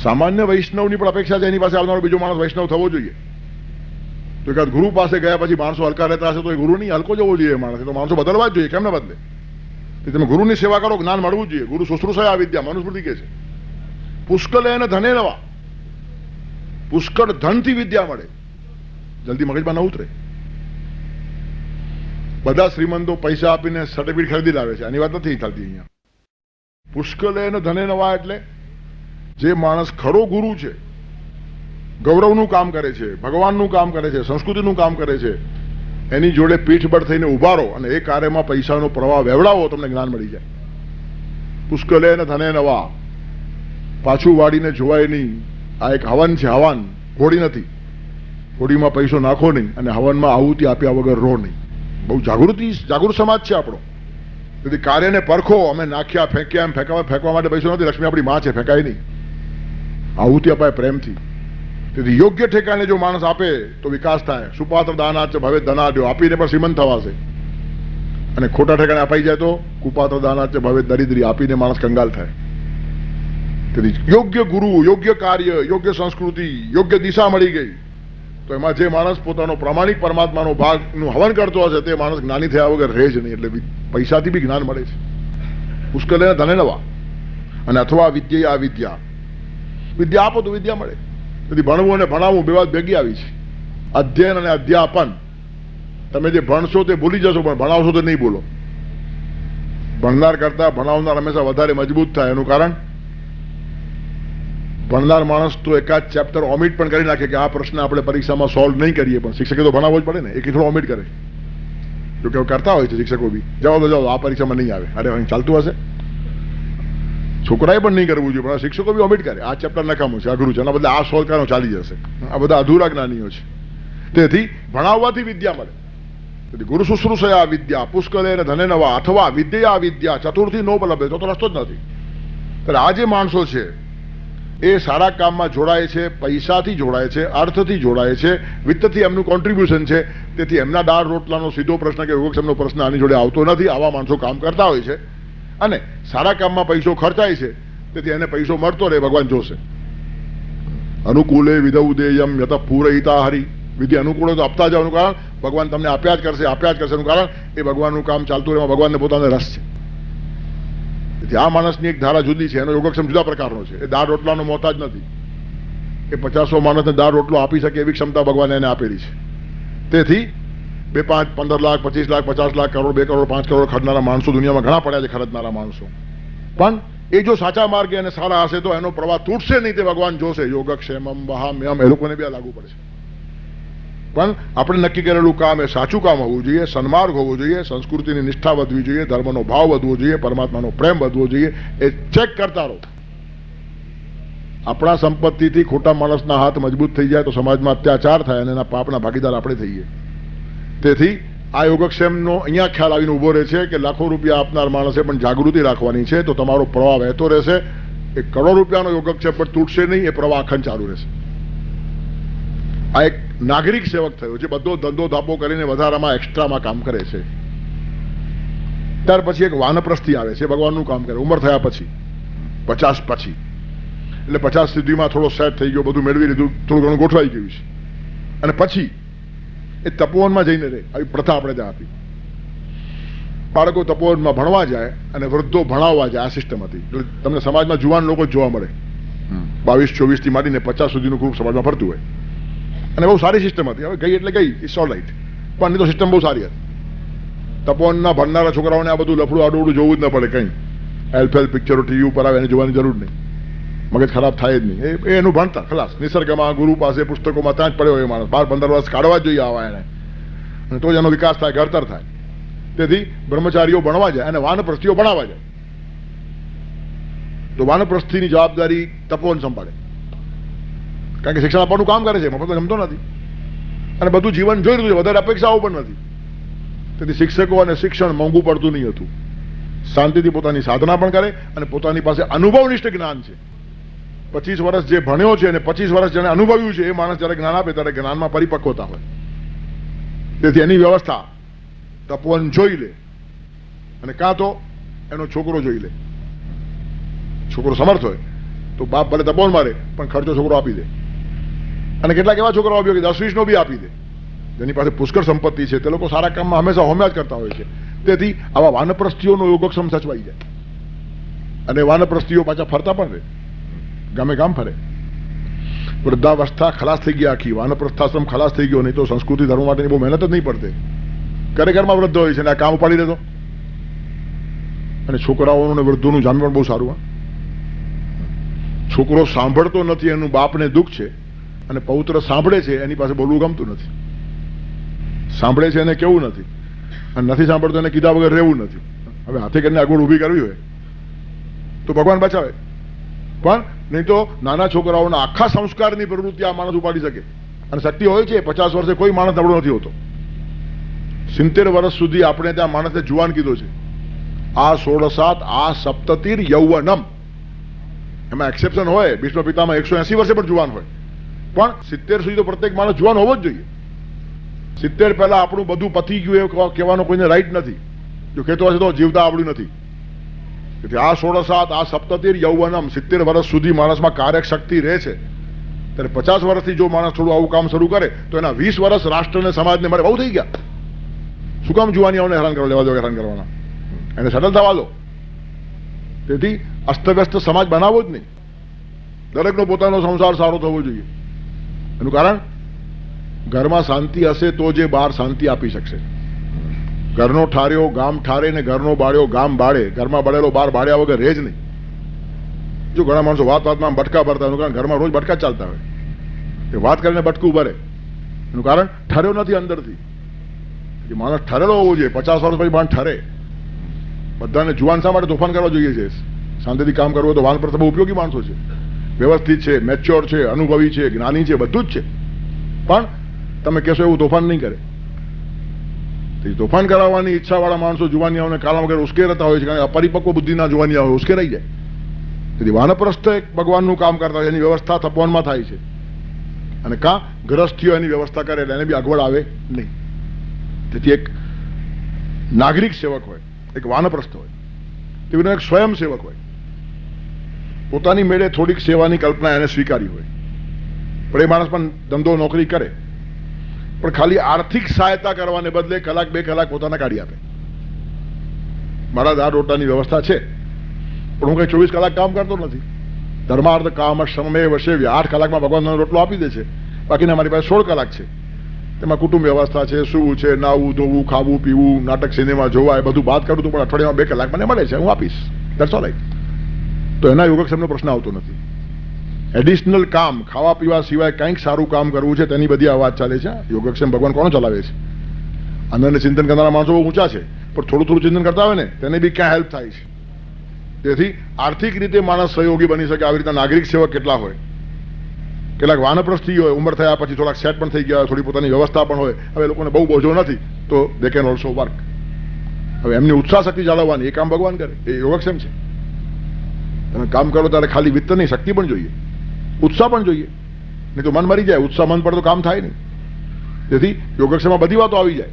સામાન્ય વૈષ્ણવની પણ અપેક્ષા છે એની પાસે આવનારો બીજો માણસ વૈષ્ણવ થવો જોઈએ. તો એકાદ ગુરુ પાસે ગયા પછી માણસો હલકા રહેતા હશે તો એ ગુરુ નહીં, હલકો જવો જોઈએ માણસ. તો માણસો બદલવા જ જોઈએ, કેમ ન બદલે? તમે ગુરુની સેવા કરો, જ્ઞાન મળવું જ જોઈએ. ગુરુ શુશ્રૂષયા વિદ્યા, મનુસ્મૃતિ કહે છે. પુષ્કલે અને ધને નવા, પુષ્કળ ધનથી વિદ્યા મળે, જલ્દી મગજમાં ન ઉતરે. બધા શ્રીમંતો પૈસા આપીને સર્ટિફિકેટ ખરીદી લાવે છે, આની વાત નથી ચાલતી અહીંયા. પુષ્કલે અને ધને નવા એટલે જે માણસ ખરો ગુરુ છે, ગૌરવનું કામ કરે છે, ભગવાનનું કામ કરે છે, સંસ્કૃતિનું કામ કરે છે, એની જોડે પીઠબળ થઈને ઉભા રહો અને એ કાર્યમાં પૈસાનો પ્રવાહ વેવડાવો, તમને જ્ઞાન મળી જાય. પુષ્કલે અને ધને નવા, પાછું વાળીને જોવાય નહીં. આ એક હવન છે, હવન, હોળી નથી. હોળીમાં પૈસો નાખો નહીં અને હવનમાં આહુતિ આપ્યા વગર રહો નહીં. બહુ જાગૃત સમાજ છે આપણો. તેથી કાર્યને પરખો. અમે નાખ્યા ફેંક્યા, એમ ફેંકવા માટે પૈસો નથી. લક્ષ્મી આપણી માં છે, ફેંકાય નહીં. આહુતિ અપાય પ્રેમથી. તેથી યોગ્ય ઠેકાણે જો માણસ આપે તો વિકાસ થાય. સુપાત્ર દાનાચ ભવે ધનાઢ્યો, આપીને પણ શ્રીમંત થવાશે. અને ખોટા ઠેકાણે અપાઈ જાય તો કુપાત્ર દાનાચ ભવે દરિદ્રી, આપીને માણસ કંગાલ થાય. તેથી યોગ્ય ગુરુ, યોગ્ય કાર્ય, યોગ્ય સંસ્કૃતિ, યોગ્ય દિશા મળી ગઈ તો એમાં જે માણસ પોતાનો પ્રામાણિક પરમાત્માનો ભાગનું હવન કરતો હશે તે માણસ જ્ઞાની થયા વગર રહે જ નહીં. એટલે પૈસાથી બી જ્ઞાન મળે છે. પુષ્કલે ધને નવા, અને અથવા વિદ્યા વિદ્યા, વિદ્યા આપો તો વિદ્યા મળે. તેથી ભણવું અને ભણાવવું બે વાત ભેગી આવી છે. અધ્યયન અને અધ્યાપન. તમે જે ભણશો તે ભૂલી જશો, પણ ભણાવશો તો નહીં ભૂલો. ભણનાર કરતા ભણાવનાર હંમેશા વધારે મજબૂત થાય. એનું કારણ ભણનાર માણસ તો એકાદ ચેપ્ટર ઓમિટ પણ કરી નાખે કે આ પ્રશ્ન આપણે પરીક્ષામાં સોલ્વ નહીં કરીએ, પણ શિક્ષકે તો ભણાવવો જ પડે ને. એક થોડો ઓમિટ કરે, જો કે કરતા હોય છે શિક્ષકો બી. જાઓ આ પરીક્ષામાં નહીં આવે, અરે અહીં ચાલતું હશે. છોકરાએ પણ નહીં કરવું જોઈએ, પણ શિક્ષકો બી ઓમિટ કરે. આ ચેપ્ટર નકામું છે, અઘરું છે, એના બદલે આ સોલ્વ કરવાનું ચાલી જશે. આ બધા અધૂરા જ્ઞાનીઓ છે. તેથી ભણાવવાથી વિદ્યા મળે. તેથી ગુરુ શુશ્રૂષયા વિદ્યા પુષ્કલે ધને નવા અથવા વિદ્યા વિદ્યા ચતુર્થી નોપલબ્ધે, ચોથો રસ્તો જ નથી. ત્યારે આ જે માણસો છે એ સારા કામમાં જોડાય છે, પૈસાથી જોડાય છે, અર્થથી જોડાય છે, વિત્તથી એમનું કોન્ટ્રીબ્યુશન છે. તેથી એમના દાળ રોટલાનો સીધો પ્રશ્ન કે યોગક્ષેમનો પ્રશ્ન આની જોડે આવતો નથી. આવા માણસો કામ કરતા હોય છે અને સારા કામમાં પૈસો ખર્ચાય છે. તેથી એને પૈસો મળતો રહે, ભગવાન જોશે. અનુકૂલે વિધૌદેયમ યત પૂરહિતા હરિ, વિધિ અનુકૂળ તો આપતા જવાનું, કારણ ભગવાન તમને આપ્યા જ કરશે, આપ્યા જ કરશે. એનું કારણ એ ભગવાનનું કામ ચાલતું રહે, ભગવાનને પોતાને રસ છે. તેથી આ માણસની એક ધારા જુદી છે, એનો યોગક્ષેમ જુદા પ્રકારનો છે. એ દાળ રોટલાનો મોહતાજ નથી. એ 50 માણસને દાળ રોટલો આપી શકે એવી ક્ષમતા ભગવાને એને આપેલી છે. તેથી 2, 5, 15 લાખ, 25 લાખ, 50 લાખ, કરોડ, 2 કરોડ, 5 કરોડ ખર્ચનારા માણસો દુનિયામાં ઘણા પડ્યા છે, ખર્ચનારા માણસો. પણ એ જો સાચા માર્ગે અને સારા હશે તો એનો પ્રવાહ તૂટશે નહીં, તે ભગવાન જોશે. યોગક્ષેમમ વહામ્યમ એ લોકોને બી લાગુ પડશે. પણ આપણે નક્કી કરેલું કામ એ સાચું કામ હોવું જોઈએ, સન્માર્ગ હોવું જોઈએ, સંસ્કૃતિની નિષ્ઠા વધવી જોઈએ, ધર્મનો ભાવ વધવો જોઈએ, પરમાત્માનો પ્રેમ વધવો જોઈએ. એ ચેક કરતા રહો. આપણા સંપત્તિથી ખોટા માણસના હાથ મજબૂત થઈ જાય તો સમાજમાં અત્યાચાર થાય અને એના પાપના ભાગીદાર આપણે થઈએ. તેથી આ યોગક્ષેમનો અહીંયા ખ્યાલ આવીને ઉભો રહે છે કે લાખો રૂપિયા આપનાર માણસે પણ જાગૃતિ રાખવાની છે, તો તમારો પ્રવાહ વહેતો રહેશે. એક કરોડ રૂપિયાનો યોગક્ષેમ પણ તૂટશે નહીં, એ પ્રવાહ અખંડ ચાલુ રહેશે. આ એક નાગરિક સેવક થયો છે, બધો ધંધો ધાપો કરીને વધારામાં એક્સ્ટ્રામાં કામ કરે છે. ત્યાર પછી એક વાનપ્રસ્થી આવે છે, ભગવાનનું કામ કરે ઉંમર થયા પછી, 50 પછી. એટલે 50 સુધીમાં થોડો સેટ થઈ ગયો, બધું મેળવી લીધું, થોડું ઘણું ગોઠવાઈ ગયું છે. અને પછી એ તપોવનમાં જઈને રહે. આવી પ્રથા આપણે ત્યાં હતી. બાળકો તપોવનમાં ભણવા જાય અને વૃદ્ધો ભણાવવા જાય, આ સિસ્ટમ હતી. તમને સમાજમાં જુવાન લોકો જોવા મળે, 22-24 થી માંડીને 50 સુધીનું ગ્રુપ સમાજમાં ફરતું હોય. અને બહુ સારી સિસ્ટમ હતી. હવે ગઈ એટલે ગઈ, ઇટ્સ ઓલ રાઈટ, પણ એની તો સિસ્ટમ બહુ સારી હતી. તપોવનના ભણનારા છોકરાઓને આ બધું લફડું આડોડું જોવું જ ન પડે. કંઈ એલ્ફેલ પિક્ચરો ટીવી ઉપર આવે એને જોવાની જરૂર નહીં, મગજ ખરાબ થાય જ નહીં. એ એનું ભણતા ખલાસ, નિસર્ગમાં, ગુરુ પાસે, પુસ્તકોમાં ત્યાં જ પડ્યો એ માણસ. 12-15 વર્ષ કાઢવા જ જોઈએ આવા એને, અને તો જ એનો વિકાસ થાય, ઘડતર થાય. તેથી બ્રહ્મચારીઓ ભણવા જાય અને વાનપ્રસ્થીઓ ભણાવવા જાય. તો વાનપ્રસ્થીની જવાબદારી તપોવન સંભાળે, કારણ કે શિક્ષણ આપવાનું કામ કરે છે, મફત જમતો નથી. અને બધું જીવન જોઈ રહ્યું છે, વધારે અપેક્ષાઓ પણ નથી. તેથી શિક્ષકો અને શિક્ષણ મોંઘું પડતું નહીં હતું. શાંતિથી પોતાની સાધના પણ કરે અને પોતાની પાસે અનુભવનિષ્ઠ જ્ઞાન છે. 25 વર્ષ જે ભણ્યો છે અને 25 વર્ષ જેને અનુભવ્યું છે, એ માણસ જયારે જ્ઞાન આપે ત્યારે જ્ઞાનમાં પરિપક્વતા હોય. તેથી એની વ્યવસ્થા તપોવન જોઈ લે, અને કાં તો એનો છોકરો જોઈ લે. છોકરો સમર્થ હોય તો બાપ ભલે તપોવન મારે પણ ખર્ચો છોકરો આપી દે. અને કેટલાક એવા છોકરાઓ આપ્યો કે 10-20 નો બી આપી દે, જેની પાસે પુષ્કળ સંપત્તિ છે. તે લોકો સારા કામમાં હંમેશા હોમ્યા જ કરતા હોય છે. તેથી આવા વાનપ્રસ્થીઓનો યોગક્ષેમ સચવાઈ જાય. અને વાનપ્રસ્થીઓ પાછા ફરતા પણ રહે, ગામે ગામ ફરે. વૃદ્ધાવસ્થા ખલાસ થઈ ગયા, આખી વાનપ્રસ્થાશ્રમ ખલાસ થઈ ગયો. નહીં તો સંસ્કૃતિ ધર્મ માટેની બહુ મહેનત જ નહીં પડતી. ઘરમાં વૃદ્ધ હોય છે ને આ કામ ઉપાડી દેતો. અને છોકરાઓનું ને વૃદ્ધોનું જામી પણ બહુ સારું. છોકરો સાંભળતો નથી, એનું બાપને દુઃખ છે, અને પૌત્ર સાંભળે છે, એની પાસે બોલવું ગમતું નથી. સાંભળે છે એને કેવું નથી, અને નથી સાંભળતો એને કીધા વગર રહેવું નથી. હવે હાથે કરીને આગળ ઊભી કરવી હોય તો ભગવાન બચાવે, પણ નહીં તો નાના છોકરાઓના આખા સંસ્કારની પ્રવૃત્તિ આ માણસ ઉપાડી શકે. અને શક્તિ હોય છે. 50 વર્ષે કોઈ માણસ નબળો નથી હોતો. 70 વર્ષ સુધી આપણે ત્યાં માણસને જુવાન કીધો છે. આ 16 આ સપ્તતિર યૌવનમ, એમાં એક્સેપ્શન હોય. ભીષ્મ પિતામાં 180 વર્ષે પણ જુવાન હોય, પણ 70 સુધી તો પ્રત્યેક માણસ જુવાન હોવો જ જોઈએ. 70 પહેલા આપણું બધું પતી ગયું એ કહેવાનો કોઈને રાઈટ નથી. જો કહેતો હશે તો જીવતા આવડ્યું નથી. તેથી આ 16 આ સપ્તતિર યૌવનમ, 70 વર્ષ સુધી માણસમાં કાર્યક શક્તિ રહે છે. ત્યારે 50 વર્ષથી જો માણસ થોડું આવું કામ શરૂ કરે તો એના 20 વર્ષ રાષ્ટ્રને સમાજને મળે. બહુ થઈ ગયા. શું કામ જુવાનીઓને હેરાન કરવા લેવા દો, હેરાન કરવાના? એને સેટલ થવા દો. તેથી અસ્તવ્યસ્ત સમાજ બનાવવો જ નહીં. દરેકનો પોતાનો સંસાર સારો થવો જોઈએ. એનું કારણ, ઘરમાં શાંતિ હશે તો જે બહાર શાંતિ આપી શકશે. ઘરનો ઠાર્યો ગામ ઠારે ને ઘરનો બાળ્યો ગામ બાળે. ઘરમાં બળેલો બહાર બાળ્યા વગર રહે જ નહીં. જો ઘણા માણસો વાતમાં બટકા ભરતા, એનું કારણ ઘરમાં રોજ બટકા ચાલતા હોય. એ વાત કરીને બટકું ભરે, એનું કારણ ઠર્યો નથી અંદરથી. એ માણસ ઠરેલો હોવો જોઈએ. 50 વર્ષ પછી માણસ ઠરે. બધાને જુવાન શા માટે તોફાન કરવા જોઈએ છે? શાંતિથી કામ કરવું હોય તો વાનપ્રસ્થ બહુ ઉપયોગી માણસો છે, વ્યવસ્થિત છે, મેચ્યોર છે, અનુભવી છે, જ્ઞાની છે, બધું જ છે. પણ તમે કહેશો એવું તોફાન નહીં કરે. તોફાન કરાવવાની ઈચ્છાવાળા માણસો જુવાનિયાઓને કાળા વગર ઉશ્કેરતા હોય છે, કારણ કે અપરિપક્વ બુદ્ધિના જુવાનિયા હોય, ઉશ્કેરાઈ જાય. તેથી વાનપ્રસ્થ એક ભગવાનનું કામ કરતા હોય, એની વ્યવસ્થા તપોવનમાં થાય છે. અને કાં ગ્રસ્થીઓ એની વ્યવસ્થા કરે એટલે એને બી અગવડ આવે નહીં. તેથી એક નાગરિક સેવક હોય, એક વાનપ્રસ્થ હોય, તેવી એક સ્વયંસેવક હોય. પોતાની મેળે થોડીક સેવાની કલ્પના એને સ્વીકારી હોય, પણ એ માણસ પણ ધંધો નોકરી કરે, પણ ખાલી આર્થિક સહાયતા કરવાને બદલે 1-2 કલાક પોતાના કાઢી આપે. મારા દાળ રોટલાની વ્યવસ્થા છે, પણ હું કઈ 24 કલાક કામ કરતો નથી. ધર્માર્થ કામ શ્રમે વશેવ્ય, 8 કલાકમાં ભગવાનનો રોટલો આપી દે છે. બાકીના મારી પાસે 16 કલાક છે. તેમાં કુટુંબ વ્યવસ્થા છે, સૂવું છે, નાવું ધોવું, ખાવું પીવું, નાટક સિનેમા જોવા, એ બધું બાદ કરું તો પણ અઠવાડિયામાં 2 કલાક મને મળે છે, હું આપીશ. That's all right. તો એના યોગક્ષેમનો પ્રશ્ન આવતો નથી. એડિશનલ કામ, ખાવા પીવા સિવાય કંઈક સારું કામ કરવું છે તેની બધી આ વાત ચાલે છે. યોગક્ષેમ ભગવાન કોણ ચલાવે છે? અંદરને ચિંતન કરનારા માણસો બહુ ઊંચા છે, પણ થોડું થોડું ચિંતન કરતા હોય ને તેને બી ક્યાં હેલ્પ થાય છે. તેથી આર્થિક રીતે માણસ સહયોગી બની શકે. આવી રીતના નાગરિક સેવક કેટલા હોય, કેટલાક વાનપ્રસ્થી હોય, ઉંમર થયા પછી થોડાક સેટ પણ થઈ ગયા હોય, થોડી પોતાની વ્યવસ્થા પણ હોય, હવે લોકોને બહુ બોજો નથી તો દે કેન ઓલ્સો વર્ક. હવે એમની ઉત્સાહ શક્તિ જાળવવાની એ કામ ભગવાન કરે, એ યોગક્ષેમ છે. તમે કામ કરો ત્યારે ખાલી વિત્ત નહીં, શક્તિ પણ જોઈએ, ઉત્સાહ પણ જોઈએ, નહીં તો મન મરી જાય. ઉત્સાહ મન પર તો કામ થાય નહીં. તેથી યોગક્ષેમમાં બધી વાતો આવી જાય.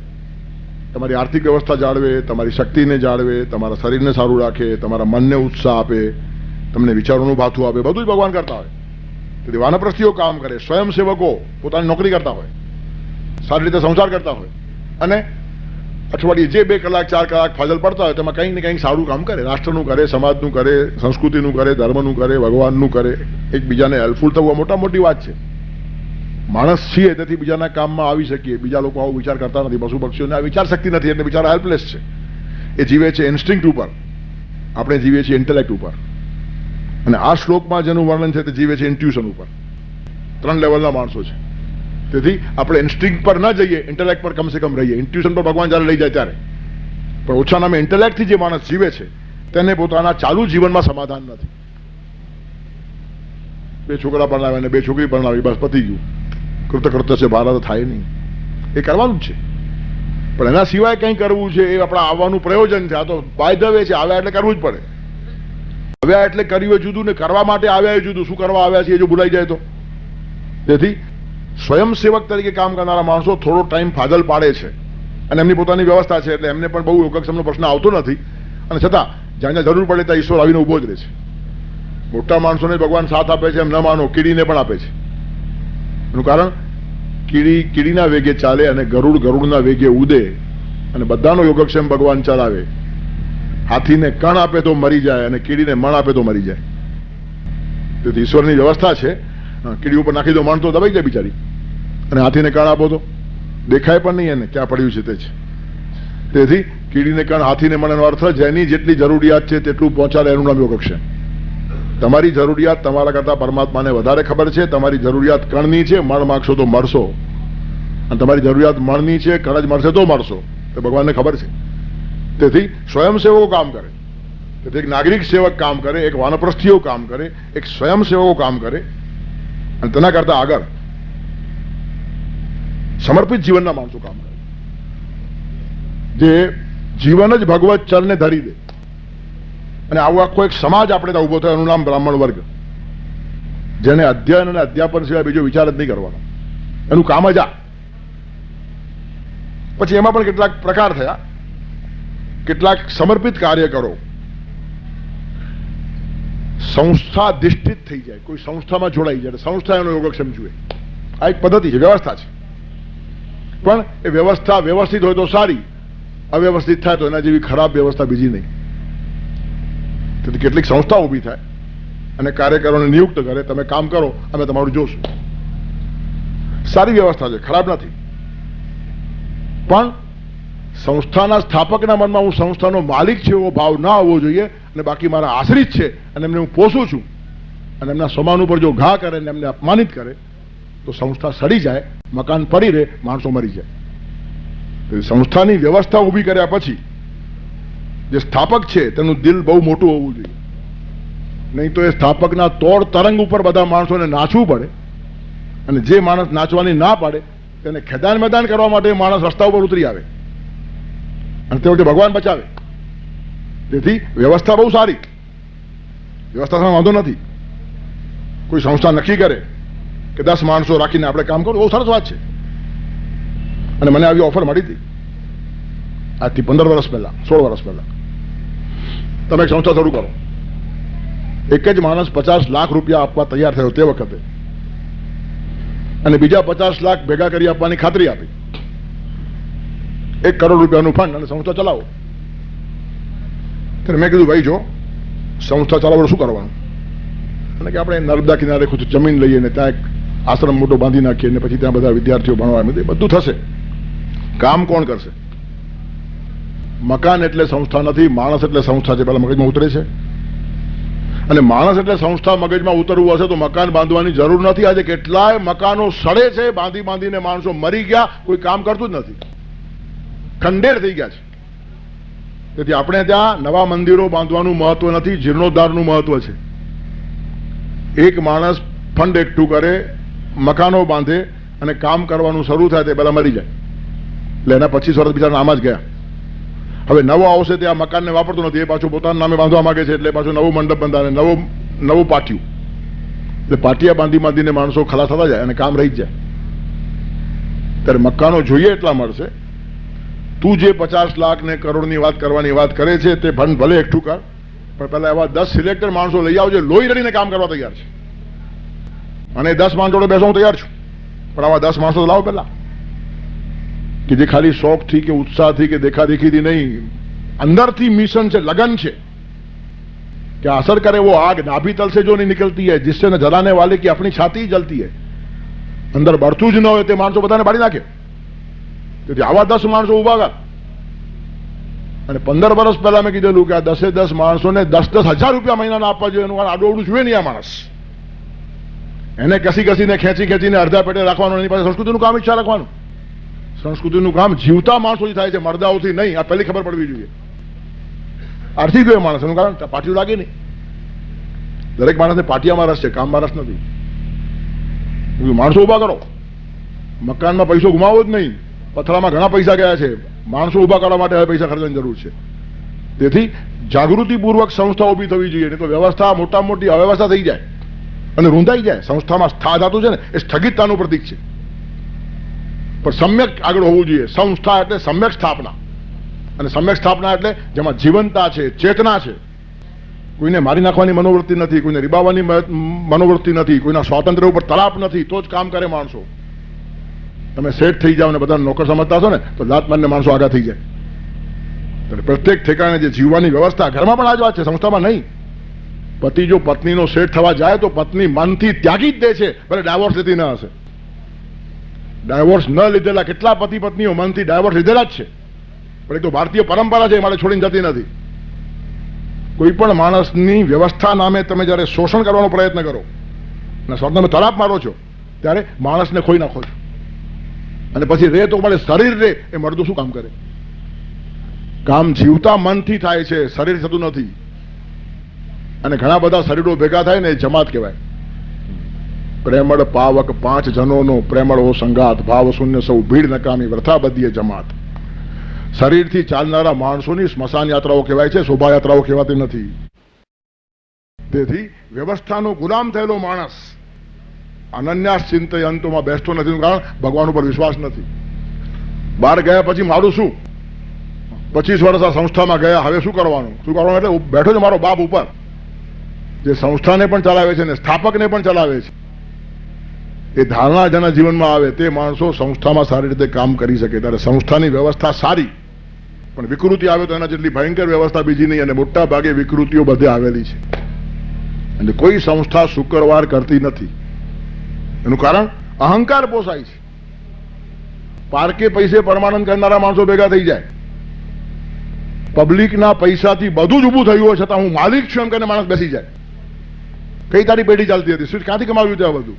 તમારી આર્થિક વ્યવસ્થા જાળવે, તમારી શક્તિને જાળવે, તમારા શરીરને સારું રાખે, તમારા મનને ઉત્સાહ આપે, તમને વિચારોનું ભાથું આપે, બધું જ ભગવાન કરતા હોય. તેથી વાનપ્રસ્થીઓ કામ કરે, સ્વયંસેવકો પોતાની નોકરી કરતા હોય, સારી રીતે સંસાર કરતા હોય, અને અઠવાડિયે જે 2 કલાક 4 કલાક ફાજલ પડતા હોય તેમાં કંઈક ને કંઈક સારું કામ કરે. રાષ્ટ્રનું કરે, સમાજનું કરે, સંસ્કૃતિનું કરે, ધર્મનું કરે, ભગવાનનું કરે. એકબીજાને હેલ્પફુલ થવું મોટા મોટી વાત છે. માણસ છીએ તેથી બીજાના કામમાં આવી શકીએ. બીજા લોકો આવો વિચાર કરતા નથી. પશુ પક્ષીઓને આ વિચાર શક્તિ નથી એટલે બિચારા હેલ્પલેસ છે. એ જીવે છે ઇન્સ્ટિંક્ટ ઉપર, આપણે જીવીએ છીએ ઇન્ટેલેક્ટ ઉપર. અને આ શ્લોકમાં જેનું વર્ણન છે તે જીવે છે ઇન્ટ્યુશન ઉપર. 3 લેવલના માણસો છે. તેથી આપણે ઇન્સ્ટિંક્ટ પર ન જઈએ, ઇન્ટેલેક્ટ પર કમસે કમ રહીએ. ઇન્ટ્યુશન પર ભગવાન જ્યારે લઈ જાય ત્યારે, પણ ઓછા નામે ઇન્ટેલેક્ટથી જે માણસ જીવે છે તેને પોતાના ચાલુ જીવનમાં સમાધાન નથી. 2 છોકરા પરણાવ્યા ને 2 છોકરી પરણાવી, બસ પતી ગયું. કૃતકૃત્ય છે ભારત થાય નહીં. એ કરવાનું જ છે, પણ એના સિવાય કંઈ કરવું છે એ આપણા આવવાનું પ્રયોજન છે. આ તો બાય ધ વે છે, આવ્યા એટલે કરવું જ પડે. આવ્યા એટલે કર્યું એ જુદું ને કરવા માટે આવ્યા એ જુદું. શું કરવા આવ્યા છે એ જો ભૂલાઈ જાય તો. તેથી સ્વયંસેવક તરીકે કામ કરનારા માણસો થોડો ટાઈમ ફાજલ પાડે છે, અને એમની પોતાની વ્યવસ્થા છે એટલે એમને પણ બહુ યોગક્ષેમનો પ્રશ્ન આવતો નથી. અને છતાં જ્યાં જ્યાં જરૂર પડે ત્યાં ઈશ્વર આવીને ઉભો જ રહે છે. મોટા માણસોને ભગવાન સાથ આપે છે એમ ન માનો, કીડીને પણ આપે છે. એનું કારણ, કીડીના વેગે ચાલે અને ગરુડના વેગે ઉડે, અને બધાનો યોગક્ષેમ ભગવાન ચલાવે. હાથીને કણ આપે તો મરી જાય અને કીડીને મણ આપે તો મરી જાય. તેથી ઈશ્વરની વ્યવસ્થા છે. કીડી ઉપર નાખી દો, મણ તો દબાઈ જાય બિચારી, અને હાથીને કણ આપો તો દેખાય પણ નહીં એને ક્યાં પડ્યું છે તે છે. તેથી કીડીને કણ, હાથીને મણ એનો અર્થ જેની જેટલી જરૂરિયાત છે તેટલું પહોંચાડે એનું નામ યોગક્ષેમ. તમારી જરૂરિયાત તમારા કરતા પરમાત્માને વધારે ખબર છે. તમારી જરૂરિયાત કણની છે, મણ માગશો તો મળશો, અને તમારી જરૂરિયાત મણની છે, કણ જ મળશે તો મળશો, તો ભગવાનને ખબર છે. તેથી સ્વયંસેવકો કામ કરે, તેથી એક નાગરિક સેવક કામ કરે, એક વાનપ્રસ્થીઓ કામ કરે, એક સ્વયંસેવકો કામ કરે, અને તેના કરતા આગળ સમર્પિત જીવનના માણસો કામ કરે, જે જીવન જ ભગવત ચરણે ધરી દે. અને આવો આખો એક સમાજ આપણે ત્યાં ઉભો થયો, એનું નામ બ્રાહ્મણ વર્ગ, જેને અધ્યયન અને અધ્યાપન સિવાય બીજો વિચાર જ નહીં કરવાનો. એનું કામ જ આ. પછી એમાં પણ કેટલાક પ્રકાર થયા. કેટલાક સમર્પિત કાર્યકરો સંસ્થા અધિષ્ઠિત થઈ જાય, કોઈ સંસ્થામાં જોડાઈ જાય, સંસ્થા એનો યોગક્ષેમ જુએ. આ એક પદ્ધતિ છે, વ્યવસ્થા છે. પણ એ વ્યવસ્થા વ્યવસ્થિત હોય તો સારી, અવ્યવસ્થિત થાય તો એના જેવી ખરાબ વ્યવસ્થા બીજી નહીં. તેથી કેટલીક સંસ્થાઓ ઊભી થાય અને કાર્યકરોને નિયુક્ત કરે, તમે કામ કરો, અમે તમારું જોશું. સારી વ્યવસ્થા છે, ખરાબ નથી. પણ સંસ્થાના સ્થાપકના મનમાં હું સંસ્થાનો માલિક છે એવો ભાવ ના આવવો જોઈએ, અને બાકી મારા આશ્રિત છે અને એમને હું પોષું છું, અને એમના સમાન ઉપર જો ઘા કરે અને એમને અપમાનિત કરે તો સંસ્થા સડી જાય, મકાન પડી રહે, માણસો મરી જાય. સંસ્થાની વ્યવસ્થા ઊભી કર્યા પછી જે સ્થાપક છે તેનું દિલ બહુ મોટું હોવું જોઈએ. નહીં તો એ સ્થાપકના તોડ તરંગ ઉપર બધા માણસોને નાચવું પડે, અને જે માણસ નાચવાની ના પાડે તેને ખેદાન મેદાન કરવા માટે માણસ રસ્તા ઉપર ઉતરી આવે, અને તે વખતે ભગવાન બચાવે. તેથી વ્યવસ્થા બહુ સારી, વ્યવસ્થામાં વાંધો નથી. કોઈ સંસ્થા નક્કી કરે કે 10 માણસો રાખીને આપણે કામ કરવું, બહુ સરસ વાત છે. અને મને આવી ઓફર મળી હતી આજથી 15 વર્ષ પહેલા, 16 વર્ષ પહેલા. તમે એક સંસ્થા શરૂ કરો. એક જ માણસ 50 લાખ રૂપિયા આપવા તૈયાર થયો તે વખતે, અને બીજા 50 લાખ ભેગા કરી આપવાની ખાતરી આપી. 1 કરોડ રૂપિયાનું ફંડ, અને સંસ્થા ચલાવો. ત્યારે મેં કીધું, ભાઈ જો સંસ્થા ચલાવો શું કરવાનું? અને કે આપણે નર્મદા કિનારે ખુદ જમીન લઈએ ને ત્યાં એક આશ્રમ મોટો બાંધી નાખીએ, ને પછી ત્યાં બધા વિદ્યાર્થીઓ ભણવા, બધું થશે. કામ કોણ કરશે? મકાન એટલે સંસ્થા નથી, માણસ એટલે સંસ્થા છે. પેલા મગજમાં ઉતરે છે. અને માણસ એટલે સંસ્થા મગજમાં ઉતરવું હશે તો મકાન બાંધવાની જરૂર નથી. આજે કેટલાય મકાનો સડે છે, બાંધી બાંધીને માણસો મરી ગયા, કોઈ કામ કરતું જ નથી, ખંડેર થઈ ગયા છે. તેથી આપણે ત્યાં નવા મંદિરો બાંધવાનું મહત્વ નથી, જીર્ણોદ્ધારનું મહત્વ છે. એક માણસ ફંડ એકઠું કરે, મકાનો બાંધે અને કામ કરવાનું શરૂ થાય તે પહેલા મરી જાય, એટલે એના 25 વર્ષ બિચારા આમ જ ગયા. હવે નવો આવશે તે આ મકાનને વાપરતો નથી, એ પાછું પોતાના નામે બાંધવા માંગે છે, એટલે પાછું નવું મંડપ બંધાને નવું પાટિયું, એટલે પાટિયા બાંધી બાંધીને માણસો ખલાસ થતા જાય અને કામ રહી જ જાય. ત્યારે મકાનો જોઈએ એટલા મળશે. તું જે 50 લાખ ને કરોડની વાત કરવાની વાત કરે છે તે ફંડ ભલે એકઠું કર, પણ પહેલા એવા 10 સિલેક્ટર માણસો લઈ આવજે, લોહી રડીને કામ કરવા તૈયાર છે. અને 10 માણસો જોડે બેસવા હું તૈયાર છું, પણ આવા 10 માણસો લાવો પહેલા, કે જે ખાલી શોખથી કે ઉત્સાહથી કે દેખાદેખીથી નહીં, અંદરથી મિશન છે, लगन છે कि असर करे वो आग नाभि तल से जो नहीं निकलती है, जिससे न जलाने वाले की अपनी छाती जलती है, અંદર બળતું જ ન હોય તે માણસો બધાને બાળી નાખે. તેથી આવા 10 માણસો ઉભા કર. અને 15 વર્ષ પહેલા મેં કીધેલું કે આ 10 માણસોને 10 હજાર રૂપિયા મહિનાના આપવા જોઈએ, એનું આડોવડું જોઈએ નહીં. આ માણસ એને કસીને ખેંચીને અડધા પેટે રાખવાનું, એની પાસે સંસ્કૃતિનું કામ ઈચ્છા રાખવાનું. સંસ્કૃતિનું કામ જીવતા માણસોથી થાય છે, મરદાઓથી નહીં. આ પહેલી ખબર પડવી જોઈએ. આર્થિક ગયો માણસ, એનું કારણ પાટિયું લાગે નહીં. દરેક માણસને પાટિયામાં રસ છે, કામમાં રસ નથી. માણસો ઉભા કરો. મકાનમાં પૈસો ગુમાવો જ નહીં. પથરામાં ઘણા પૈસા ગયા છે, માણસો ઉભા કરવા માટે હવે પૈસા ખર્ચવાની જરૂર છે. તેથી જાગૃતિપૂર્વક સંસ્થા ઉભી થવી જોઈએ, નહીં તો વ્યવસ્થા મોટામાં મોટી અવ્યવસ્થા થઈ જાય અને રૂંધાઈ જાય. સંસ્થામાં સ્થાતું છે ને એ સ્થગિતતાનું પ્રતીક છે, પણ સમ્યક આગળ હોવું જોઈએ. સંસ્થા એટલે સમ્યક સ્થાપના, અને સમ્યક સ્થાપના એટલે જેમાં જીવનતા છે, ચેતના છે. કોઈને મારી નાખવાની મનોવૃત્તિ નથી, કોઈને રીબાવવાની મનોવૃત્તિ નથી, કોઈના સ્વાતંત્ર્ય ઉપર તલાપ નથી, તો જ કામ કરે માણસો. તમે સેટ થઈ જાઓ ને બધાને નોકર સમજતા છો ને તો લાત મારીને માણસો આગળ થઈ જાય. એટલે પ્રત્યેક ઠેકાણે જે જીવવાની વ્યવસ્થા, ઘરમાં પણ આ જ વાત છે, સંસ્થામાં નહીં. પતિ જો પત્નીનો સેટ થવા જાય તો પત્ની મનથી ત્યાગી જ દે છે, ભલે ડાયવોર્સ લેતી ન હશે. ડાયવોર્સ ન લીધેલા કેટલા પતિ પત્નીઓ મનથી ડાયવોર્સ લીધેલા જ છે, પણ એ તો ભારતીય પરંપરા છે, મારે છોડીને જતી નથી. કોઈ પણ માણસની વ્યવસ્થા નામે તમે જ્યારે શોષણ કરવાનો પ્રયત્ન કરો અને તમે તલાપ મારો છો ત્યારે માણસને ખોઈ નાખો છો. અને પછી રે તો મળે શરીર રે, એ મરદું શું કામ કરે? કામ જીવતા મનથી થાય છે, શરીર થતું નથી. અને ઘણા બધા શરીરો ભેગા થાય ને એ જમાત કહેવાય. પ્રેમળ પાવક 5 જનોનો પ્રેમળ હો સંગાત, ભાવ શૂન્ય સૌ ભીડ નકામી વ્રથા બધીએ જમાત. શરીરથી ચાલનારા માણસોની સ્મશાન યાત્રાઓ કહેવાય છે, શોભાયાત્રાઓ કહેવાતી નથી. તેથી વ્યવસ્થાનો ગુલામ થયેલો માણસ અનન્યાસ ચિંતયંતોમાં બેસતો નથી. કારણ ભગવાન ઉપર વિશ્વાસ નથી. બહાર ગયા પછી મારું શું? 25 વર્ષ આ સંસ્થામાં ગયા, હવે શું કરવાનું? એટલે બેઠો છે મારો બાપ ઉપર, જે સંસ્થાને પણ ચલાવે છે ને સ્થાપકને પણ ચલાવે છે. એ ધારણા જેના જીવનમાં આવે તે માણસો સંસ્થામાં સારી રીતે કામ કરી શકે. ત્યારે સંસ્થાની વ્યવસ્થા સારી, પણ વિકૃતિ આવે તો એના જેટલી ભયંકર વ્યવસ્થા બીજી નહીં. અને મોટા ભાગે વિકૃતિઓ બધે આવેલી છે, અને કોઈ સંસ્થા શુક્રવાર કરતી નથી. એનું કારણ અહંકાર પોસાય છે. પાર્કે પૈસે પરમાનંદ કરનારા માણસો ભેગા થઈ જાય. પબ્લિકના પૈસાથી બધું જ ઊભું થયું હોય છતાં હું માલિક છું એમ કહીને માણસ બેસી જાય. કઈ તારી પેઢી ચાલતી હતી? શું ક્યાંથી કમાવ્યું ત્યાં બધું?